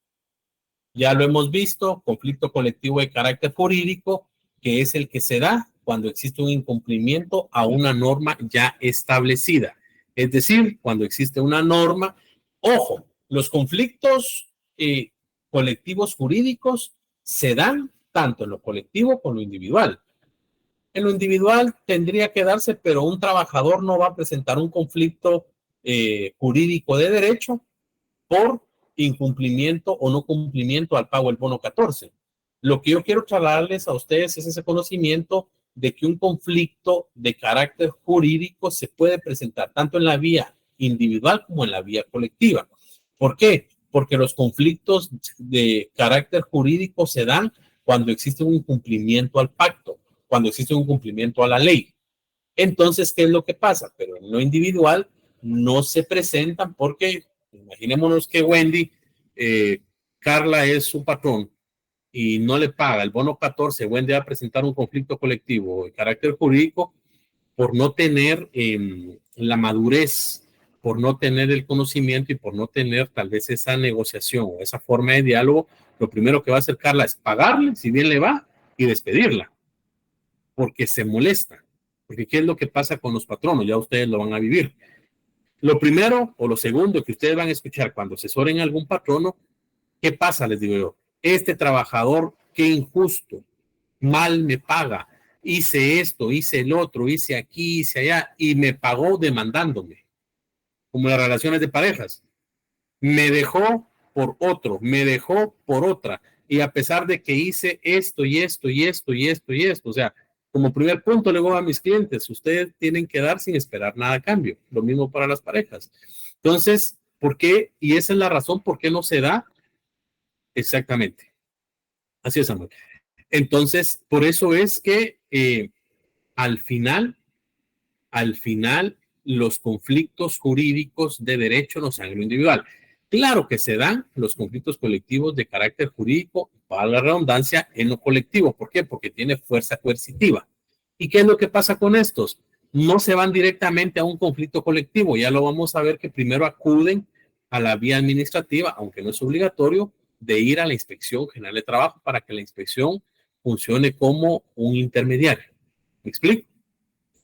Ya lo hemos visto, conflicto colectivo de carácter jurídico, que es el que se da cuando existe un incumplimiento a una norma ya establecida. Es decir, cuando existe una norma, ojo, los conflictos colectivos jurídicos se dan tanto en lo colectivo como en lo individual. En lo individual tendría que darse, pero un trabajador no va a presentar un conflicto jurídico de derecho por incumplimiento o no cumplimiento al pago del bono 14. Lo que yo quiero trasladarles a ustedes es ese conocimiento de que un conflicto de carácter jurídico se puede presentar tanto en la vía individual como en la vía colectiva. ¿Por qué? Porque los conflictos de carácter jurídico se dan cuando existe un incumplimiento al pacto, cuando existe un incumplimiento a la ley. Entonces, ¿qué es lo que pasa? Pero en lo individual no se presentan porque, imaginémonos que Wendy, Carla es su patrón y no le paga el bono 14, Wendy va a presentar un conflicto colectivo de carácter jurídico por no tener la madurez, por no tener el conocimiento y por no tener tal vez esa negociación o esa forma de diálogo. Lo primero que va a hacer Carla es pagarle, si bien le va, y despedirla, porque se molesta. Porque ¿qué es lo que pasa con los patronos? Ya ustedes lo van a vivir. Lo primero o lo segundo que ustedes van a escuchar cuando asesoren a algún patrono, ¿qué pasa? Les digo yo, este trabajador, qué injusto, mal me paga, hice esto, hice el otro, hice aquí, hice allá, y me pagó demandándome, como las relaciones de parejas. Me dejó por otro, me dejó por otra, y a pesar de que hice esto y esto y esto y esto y esto, o sea, como primer punto le digo a mis clientes, ustedes tienen que dar sin esperar nada a cambio. Lo mismo para las parejas. Entonces, ¿por qué? Y esa es la razón por qué no se da. Exactamente. Así es, Samuel. Entonces, por eso es que al final, los conflictos jurídicos de derecho no se dan en lo individual. Claro que se dan los conflictos colectivos de carácter jurídico, para la redundancia, en lo colectivo. ¿Por qué? Porque tiene fuerza coercitiva. ¿Y qué es lo que pasa con estos? No se van directamente a un conflicto colectivo. Ya lo vamos a ver que primero acuden a la vía administrativa, aunque no es obligatorio, de ir a la Inspección General de Trabajo para que la inspección funcione como un intermediario. ¿Me explico?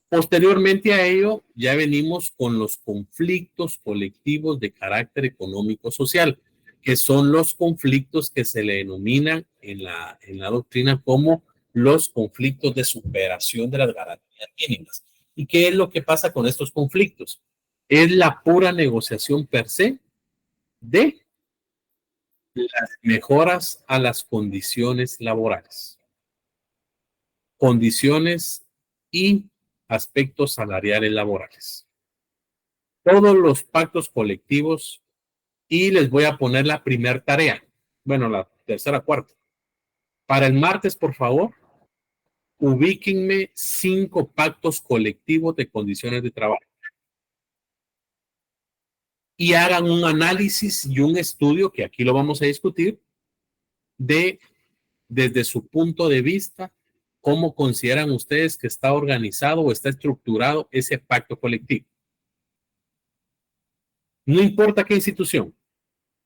Posteriormente a ello, ya venimos con los conflictos colectivos de carácter económico-social, que son los conflictos que se le denominan en la doctrina como los conflictos de superación de las garantías mínimas. ¿Y qué es lo que pasa con estos conflictos? Es la pura negociación per se de las mejoras a las condiciones laborales, condiciones y aspectos salariales laborales. Todos los pactos colectivos, y les voy a poner la primera tarea, bueno, la tercera, cuarta. Para el martes, por favor, ubíquenme 5 pactos colectivos de condiciones de trabajo y hagan un análisis y un estudio, que aquí lo vamos a discutir, desde su punto de vista, cómo consideran ustedes que está organizado o está estructurado ese pacto colectivo. No importa qué institución.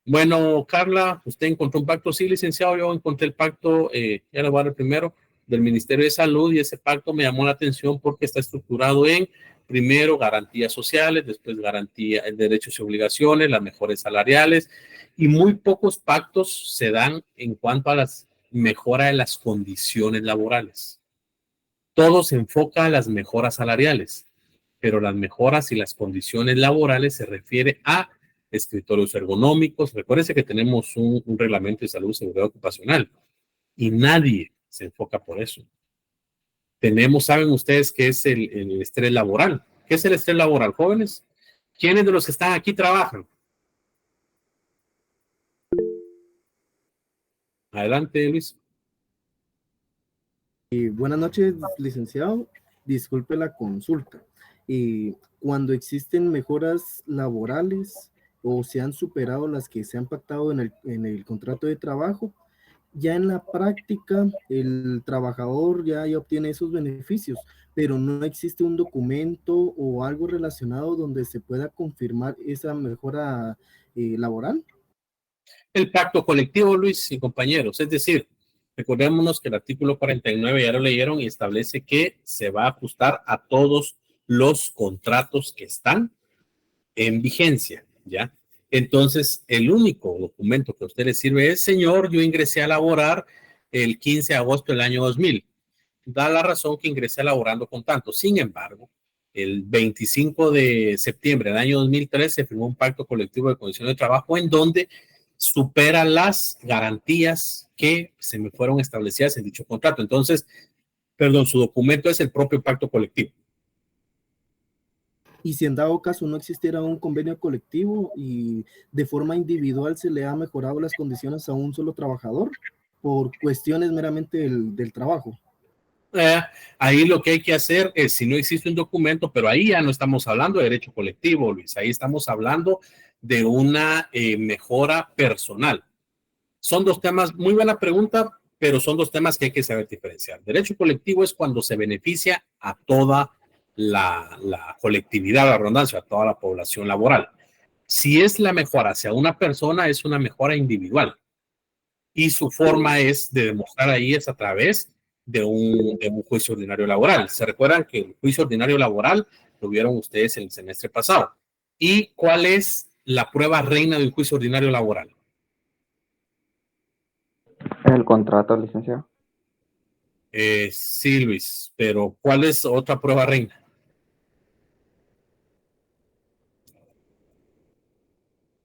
Bueno, Carla, usted encontró un pacto, sí, licenciado, yo encontré el pacto, ya le voy a dar el primero, del Ministerio de Salud, y ese pacto me llamó la atención porque está estructurado en, primero, garantías sociales, después garantía de derechos y obligaciones, las mejores salariales, y muy pocos pactos se dan en cuanto a las mejora de las condiciones laborales. Todo se enfoca a las mejoras salariales, pero las mejoras y las condiciones laborales se refiere a escritorios ergonómicos. Recuérdense que tenemos un reglamento de salud y seguridad ocupacional y nadie se enfoca por eso. ¿Saben ustedes qué es el estrés laboral? ¿Qué es el estrés laboral, jóvenes? ¿Quiénes de los que están aquí trabajan? Adelante, Luis. Buenas noches, licenciado. Disculpe la consulta. Cuando existen mejoras laborales o se han superado las que se han pactado en el contrato de trabajo, ya en la práctica el trabajador ya obtiene esos beneficios, pero no existe un documento o algo relacionado donde se pueda confirmar esa mejora laboral. El pacto colectivo, Luis y compañeros, es decir, recordémonos que el artículo 49 ya lo leyeron y establece que se va a ajustar a todos los contratos que están en vigencia, ¿ya? Entonces, el único documento que a usted le sirve es, señor, yo ingresé a laborar el 15 de agosto del año 2000. Da la razón que ingresé laborando con tanto. Sin embargo, el 25 de septiembre del año 2003 se firmó un pacto colectivo de condiciones de trabajo en donde supera las garantías que se me fueron establecidas en dicho contrato. Entonces, perdón, su documento es el propio pacto colectivo. Y si en dado caso no existiera un convenio colectivo y de forma individual se le ha mejorado las condiciones a un solo trabajador por cuestiones meramente del trabajo. Ahí lo que hay que hacer es, si no existe un documento, pero ahí ya no estamos hablando de derecho colectivo, Luis, ahí estamos hablando de una mejora personal. Son dos temas, muy buena pregunta, pero son dos temas que hay que saber diferenciar. Derecho colectivo es cuando se beneficia a toda la colectividad, la redundancia, a toda la población laboral. Si es la mejora hacia una persona, es una mejora individual. Y su forma es de demostrar ahí es a través de un juicio ordinario laboral. ¿Se recuerdan que el juicio ordinario laboral lo vieron ustedes el semestre pasado? ¿Y cuál es la prueba reina de un juicio ordinario laboral? El contrato, licenciado. Sí, Luis, pero ¿cuál es otra prueba reina?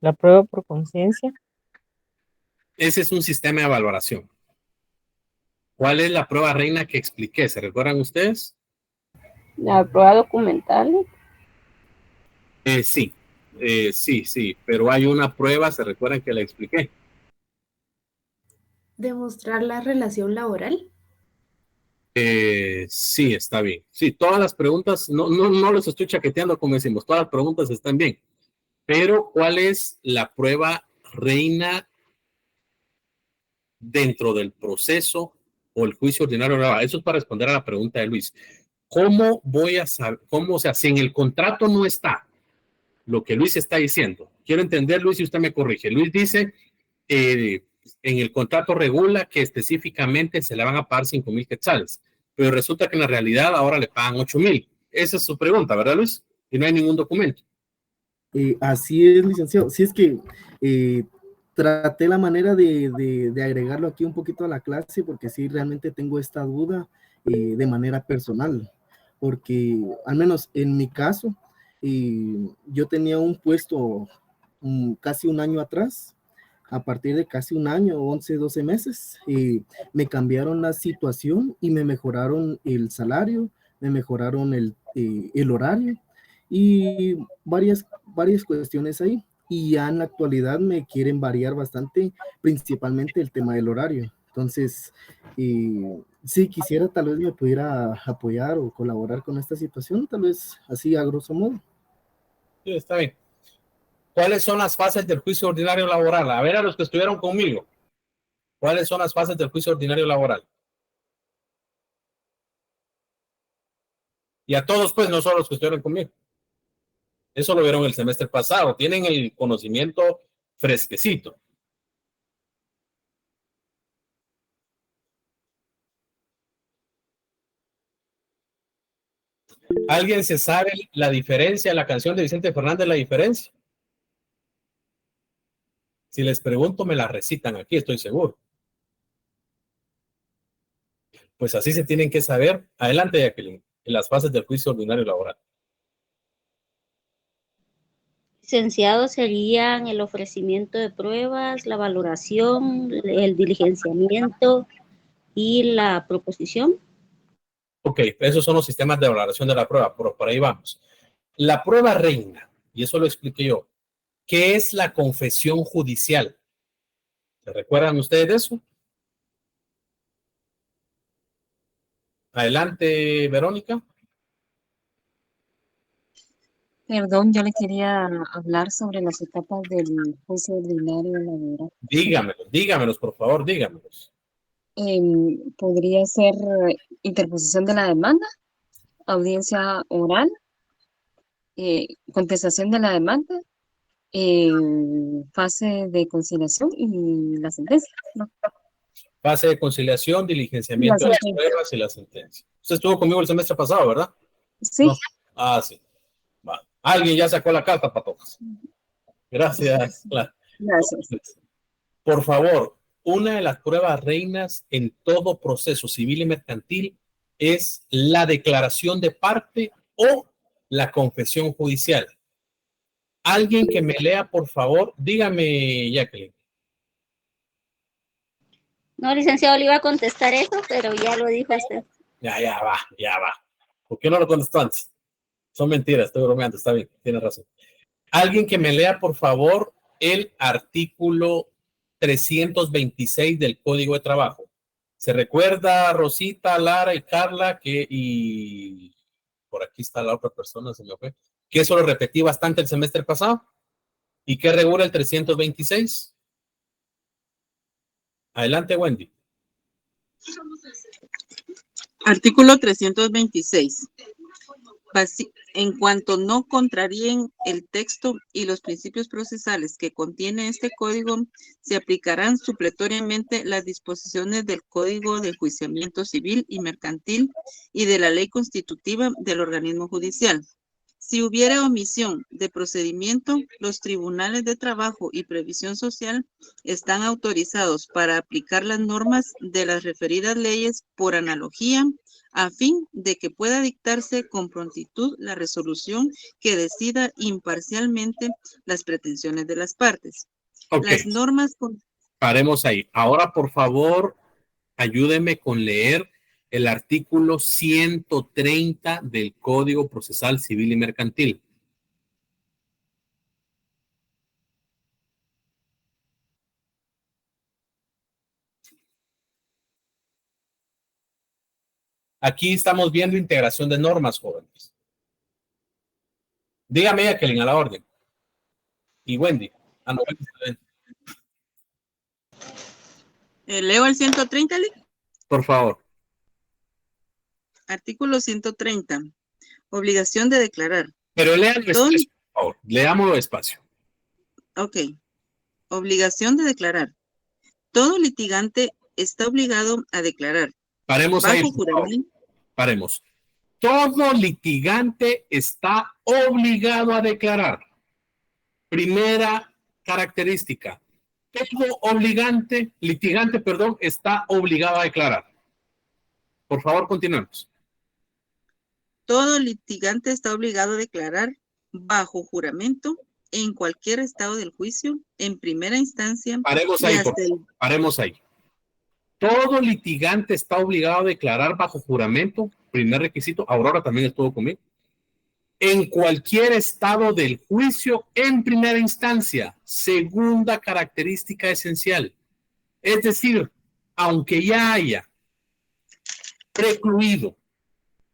La prueba por conciencia. Ese es un sistema de valoración. ¿Cuál es la prueba reina que expliqué? ¿Se recuerdan ustedes? La prueba documental. Sí, pero hay una prueba, ¿se recuerdan que la expliqué? ¿Demostrar la relación laboral? Sí, está bien. Sí, todas las preguntas, no los estoy chaqueteando como decimos, todas las preguntas están bien. Pero, ¿cuál es la prueba reina dentro del proceso o el juicio ordinario laboral? Eso es para responder a la pregunta de Luis. ¿Cómo voy a saber, si en el contrato no está lo que Luis está diciendo? Quiero entender, Luis, y usted me corrige. Luis dice, en el contrato regula que específicamente se le van a pagar 5,000 quetzales, pero resulta que en la realidad ahora le pagan 8,000. Esa es su pregunta, ¿verdad, Luis? Y no hay ningún documento. Así es, licenciado. Sí, es que traté la manera de agregarlo aquí un poquito a la clase, porque sí, realmente tengo esta duda de manera personal, porque al menos en mi caso, yo tenía un puesto casi un año atrás. A partir de casi un año, 11, 12 meses, me cambiaron la situación y me mejoraron el salario, me mejoraron el horario y varias cuestiones ahí. Y ya en la actualidad me quieren variar bastante, principalmente el tema del horario. Entonces, si quisiera, tal vez me pudiera apoyar o colaborar con esta situación, tal vez así a grosso modo. Sí, está bien. ¿Cuáles son las fases del juicio ordinario laboral? A ver, a los que estuvieron conmigo. ¿Cuáles son las fases del juicio ordinario laboral? Y a todos, pues, no solo los que estuvieron conmigo. Eso lo vieron el semestre pasado. Tienen el conocimiento fresquecito. ¿Alguien se sabe la diferencia, la canción de Vicente Fernández, la diferencia? Si les pregunto, me la recitan aquí, estoy seguro. Pues así se tienen que saber. Adelante, Jacqueline, en las fases del juicio ordinario laboral. Licenciado, serían el ofrecimiento de pruebas, la valoración, el diligenciamiento y la proposición. Ok, esos son los sistemas de valoración de la prueba, por ahí vamos. La prueba reina, y eso lo expliqué yo, ¿qué es la confesión judicial? ¿Se recuerdan ustedes de eso? Adelante, Verónica. Perdón, yo le quería hablar sobre las etapas del juicio ordinario laboral. Dígamelos, por favor, dígamelos. Podría ser interposición de la demanda, audiencia oral, contestación de la demanda, fase de conciliación y la sentencia, ¿no? Fase de conciliación, diligenciamiento de las pruebas y la sentencia. Usted estuvo conmigo el semestre pasado, ¿verdad? Sí. ¿No? Ah, sí. Va. Alguien ya sacó la carta, Patojas. Gracias. Gracias. Por favor, una de las pruebas reinas en todo proceso civil y mercantil es la declaración de parte o la confesión judicial. Alguien que me lea, por favor, dígame, Jacqueline. No, licenciado, le iba a contestar eso, pero ya lo dijo usted. Ya va. ¿Por qué no lo contestó antes? Son mentiras, estoy bromeando, está bien, tiene razón. Alguien que me lea, por favor, el artículo 326 del Código de Trabajo. ¿Se recuerda, Rosita, Lara y Carla, y por aquí está la otra persona, se me fue, que eso lo repetí bastante el semestre pasado? ¿Y qué regula el 326? Adelante, Wendy. Artículo 326. En cuanto no contraríen el texto y los principios procesales que contiene este código, se aplicarán supletoriamente las disposiciones del Código de Enjuiciamiento Civil y Mercantil y de la ley constitutiva del organismo judicial. Si hubiera omisión de procedimiento, los tribunales de trabajo y previsión social están autorizados para aplicar las normas de las referidas leyes por analogía, a fin de que pueda dictarse con prontitud la resolución que decida imparcialmente las pretensiones de las partes. Ok. Las normas... Paremos ahí. Ahora, por favor, ayúdeme con leer el artículo 130 del Código Procesal Civil y Mercantil. Aquí estamos viendo integración de normas, jóvenes. Dígame, Jacqueline, a la orden. Y Wendy. No, Wendy está bien. ¿Leo el 130, Lee? Por favor. Artículo 130. Obligación de declarar. Pero léanlo despacio, por favor. Leámoslo despacio. Ok. Obligación de declarar. Todo litigante está obligado a declarar. Paremos ahí, bajo juramento. paremos. Todo litigante está obligado a declarar. Primera característica. Todo litigante, está obligado a declarar. Por favor, continuemos. Todo litigante está obligado a declarar bajo juramento en cualquier estado del juicio, en primera instancia. Paremos ahí. Todo litigante está obligado a declarar bajo juramento, primer requisito. Aurora también estuvo conmigo. En cualquier estado del juicio, en primera instancia, segunda característica esencial. Es decir, aunque ya haya precluido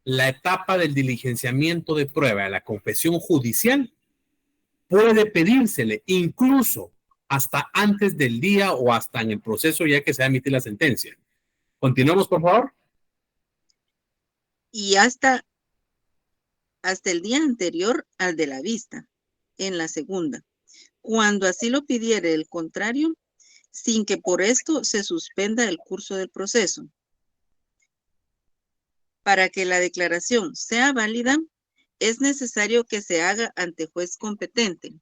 la etapa del diligenciamiento de prueba de la confesión judicial, puede pedírsele incluso hasta antes del día o hasta en el proceso ya que se va a emitir la sentencia. Continuamos, por favor. Y hasta el día anterior al de la vista, en la segunda, cuando así lo pidiere el contrario, sin que por esto se suspenda el curso del proceso. Para que la declaración sea válida, es necesario que se haga ante juez competente.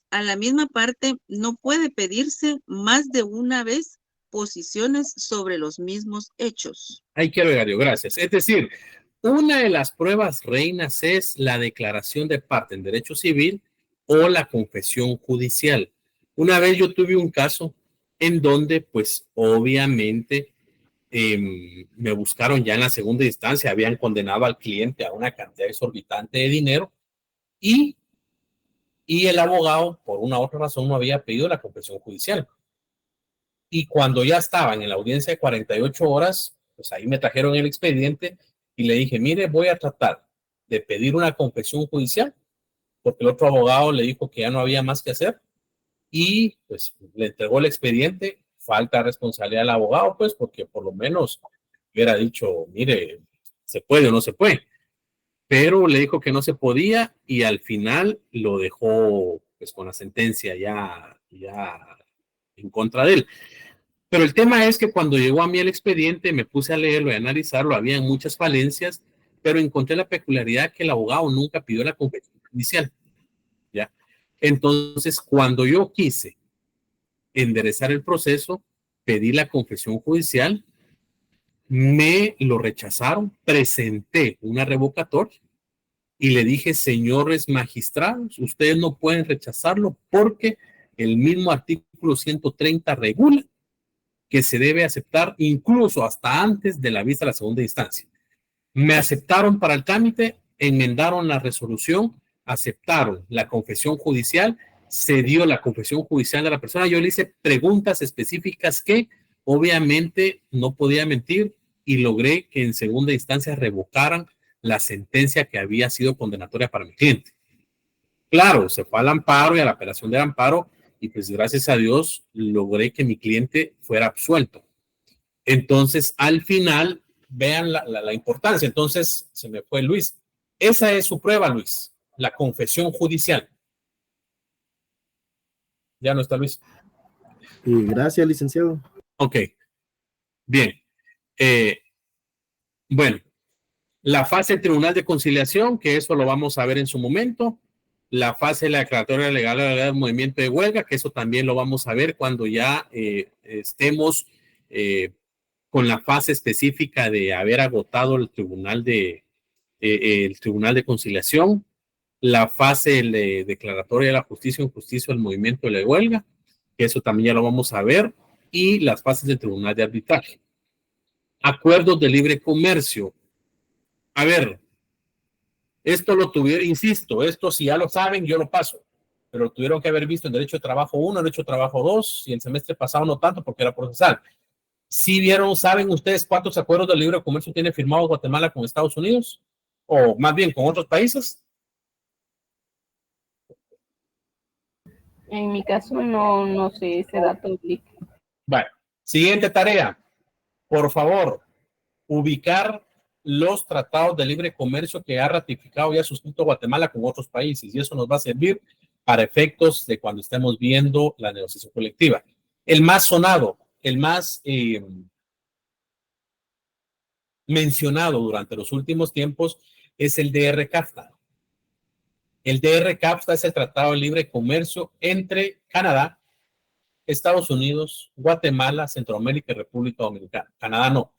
A la misma parte, no puede pedirse más de una vez posiciones sobre los mismos hechos. Ahí quiero llegar yo, gracias. Es decir, una de las pruebas reinas es la declaración de parte en derecho civil o la confesión judicial. Una vez yo tuve un caso en donde, pues, obviamente, me buscaron ya en la segunda instancia, habían condenado al cliente a una cantidad exorbitante de dinero y el abogado, por una u otra razón, no había pedido la confesión judicial. Y cuando ya estaban en la audiencia de 48 horas, pues ahí me trajeron el expediente y le dije, mire, voy a tratar de pedir una confesión judicial, porque el otro abogado le dijo que ya no había más que hacer y pues le entregó el expediente. Falta de responsabilidad del abogado, pues, porque por lo menos hubiera dicho, mire, se puede o no se puede. Pero le dijo que no se podía y al final lo dejó, pues, con la sentencia ya en contra de él. Pero el tema es que cuando llegó a mí el expediente, me puse a leerlo y a analizarlo, había muchas falencias, pero encontré la peculiaridad que el abogado nunca pidió la confesión inicial, ¿ya? Entonces, cuando yo quise enderezar el proceso, pedí la confesión judicial, me lo rechazaron, presenté una revocatoria y le dije, señores magistrados, ustedes no pueden rechazarlo porque el mismo artículo 130 regula que se debe aceptar incluso hasta antes de la vista de la segunda instancia. Me aceptaron para el trámite, enmendaron la resolución, aceptaron la confesión judicial, se dio la confesión judicial de la persona. Yo le hice preguntas específicas que obviamente no podía mentir y logré que en segunda instancia revocaran la sentencia que había sido condenatoria para mi cliente. Claro, se fue al amparo y a la apelación del amparo y pues gracias a Dios logré que mi cliente fuera absuelto. Entonces, al final, vean la importancia. Entonces, se me fue Luis. Esa es su prueba, Luis, la confesión judicial. Ya no está Luis. Gracias, licenciado. Ok. Bien. Bueno, la fase del Tribunal de Conciliación, que eso lo vamos a ver en su momento. La fase de la declaratoria legal del movimiento de huelga, que eso también lo vamos a ver cuando ya estemos con la fase específica de haber agotado el Tribunal de Conciliación. La fase de declaratoria de la justicia, injusticia del movimiento de la huelga, que eso también ya lo vamos a ver, y las fases del tribunal de arbitraje. Acuerdos de libre comercio. A ver, esto lo tuvieron, insisto, esto si ya lo saben, yo lo paso, pero lo tuvieron que haber visto en Derecho de Trabajo 1, Derecho de Trabajo 2, y el semestre pasado no tanto porque era procesal. Si vieron, ¿saben ustedes cuántos acuerdos de libre comercio tiene firmado Guatemala con Estados Unidos? O más bien con otros países. En mi caso no sé ese dato. Bueno, siguiente tarea. Por favor, ubicar los tratados de libre comercio que ha ratificado y ha suscrito Guatemala con otros países. Y eso nos va a servir para efectos de cuando estemos viendo la negociación colectiva. El más sonado, el más mencionado durante los últimos tiempos es el DR-CAFTA. El DR-CAFTA es el Tratado de Libre Comercio entre Canadá, Estados Unidos, Guatemala, Centroamérica y República Dominicana. Canadá no.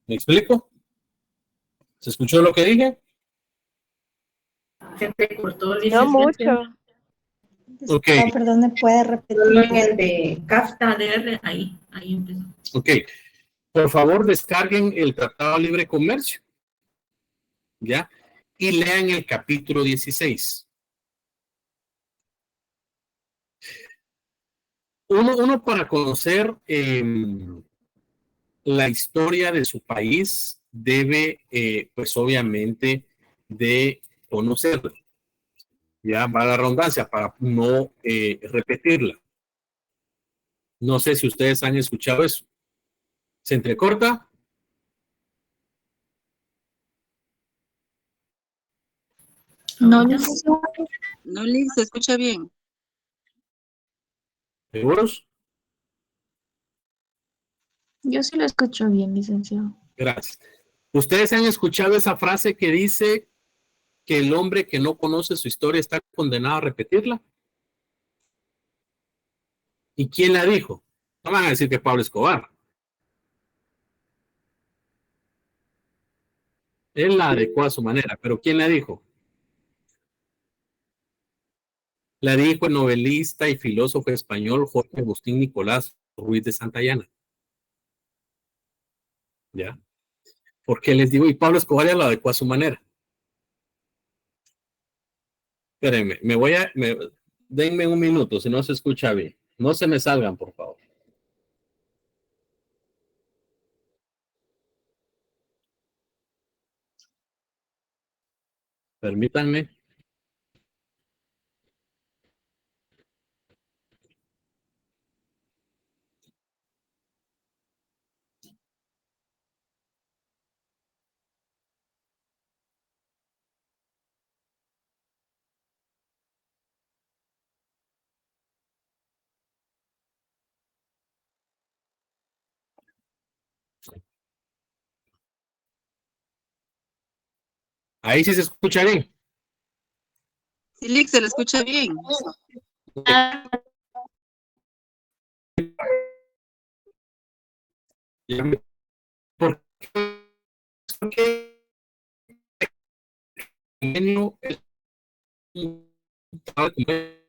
¿Me explico? ¿Se escuchó lo que dije? Se te cortó, No mucho. Ok. Oh, perdón, ¿me puede repetir? Solo en el de CAFTA, DR, ahí empezó. Ok. Por favor, descarguen el Tratado de Libre Comercio. ¿Ya? Y lean el capítulo 16. Uno para conocer la historia de su país debe, pues obviamente, de conocerla. Ya va la redundancia para no repetirla. No sé si ustedes han escuchado eso. ¿Se entrecorta? No, No, Liz, se escucha bien. ¿Seguros? yo sí lo escucho bien, licenciado. Gracias. ¿Ustedes han escuchado esa frase que dice que el hombre que no conoce su historia está condenado a repetirla? ¿Y quién la dijo? No van a decir que Pablo Escobar. Él la adecuó a su manera, pero ¿quién la dijo? La dijo el novelista y filósofo español Jorge Agustín Nicolás Ruiz de Santayana. ¿Ya? Porque les digo, y Pablo Escobar ya lo adecuó a su manera. Espérenme, denme un minuto, si no se escucha bien. No se me salgan, por favor. Permítanme. Ahí sí se escucha bien. Sí, Liz, se le escucha bien. ¿Por qué convenio es un tratado de comercio?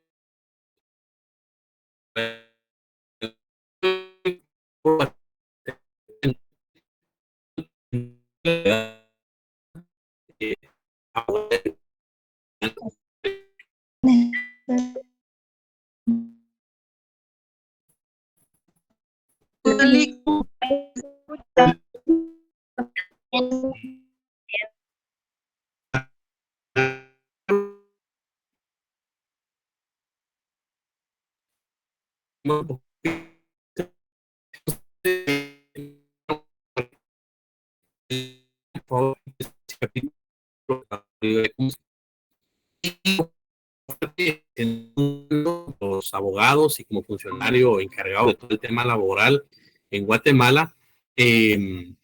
Los abogados y como funcionario encargado de todo el tema laboral en Guatemala, de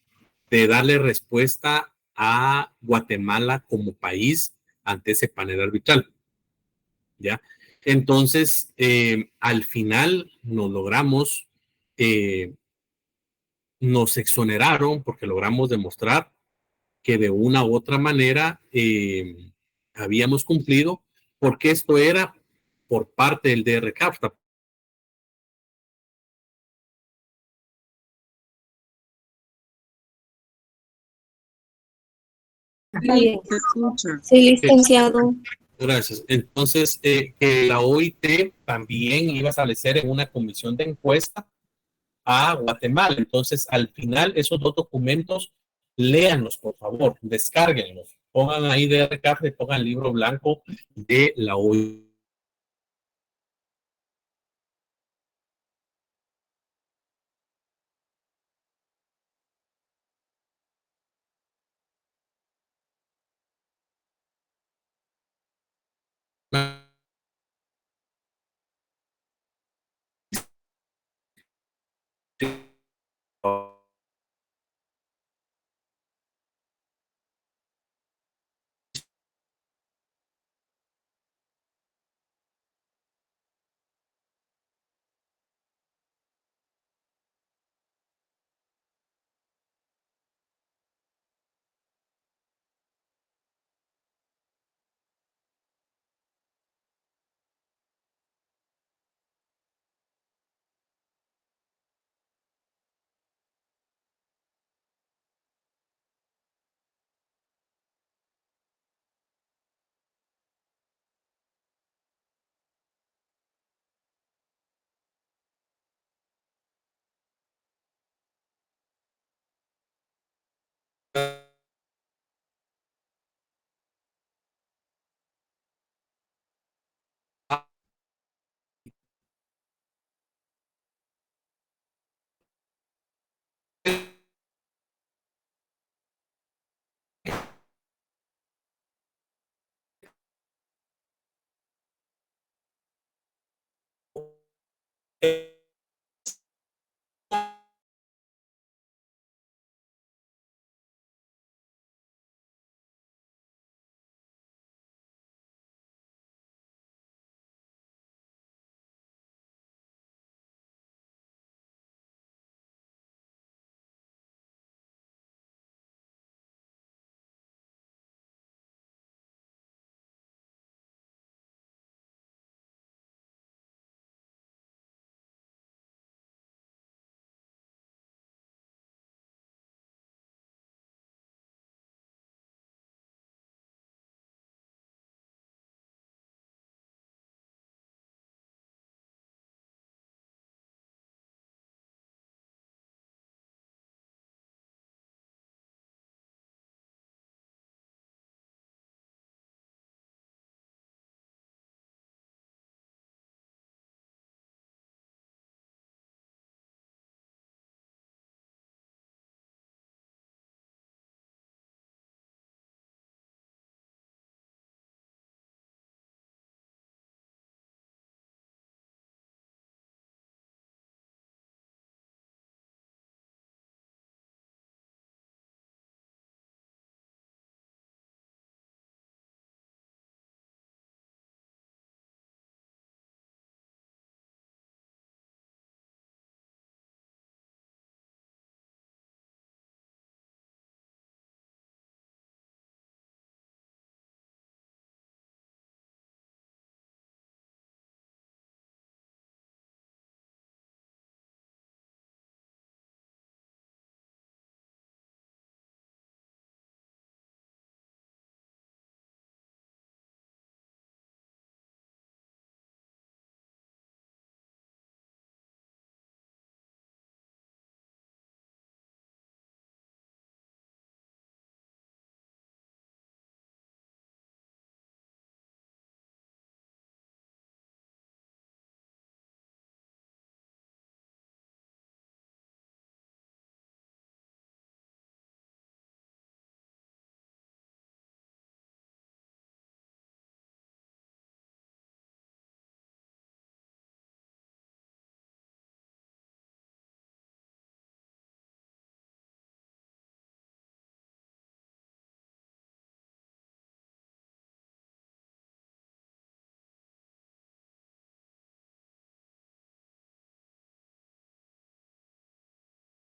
darle respuesta a Guatemala como país ante ese panel arbitral. ¿Ya? Entonces, al final nos logramos, nos exoneraron porque logramos demostrar que de una u otra manera habíamos cumplido, porque esto era por parte del DR-CAFTA. Sí, licenciado. Gracias. Entonces, que la OIT también iba a establecer en una comisión de encuesta a Guatemala. Entonces, al final, esos dos documentos, léanlos, por favor, descárguenlos. Pongan ahí de RCAF, pongan el libro blanco de la OIT.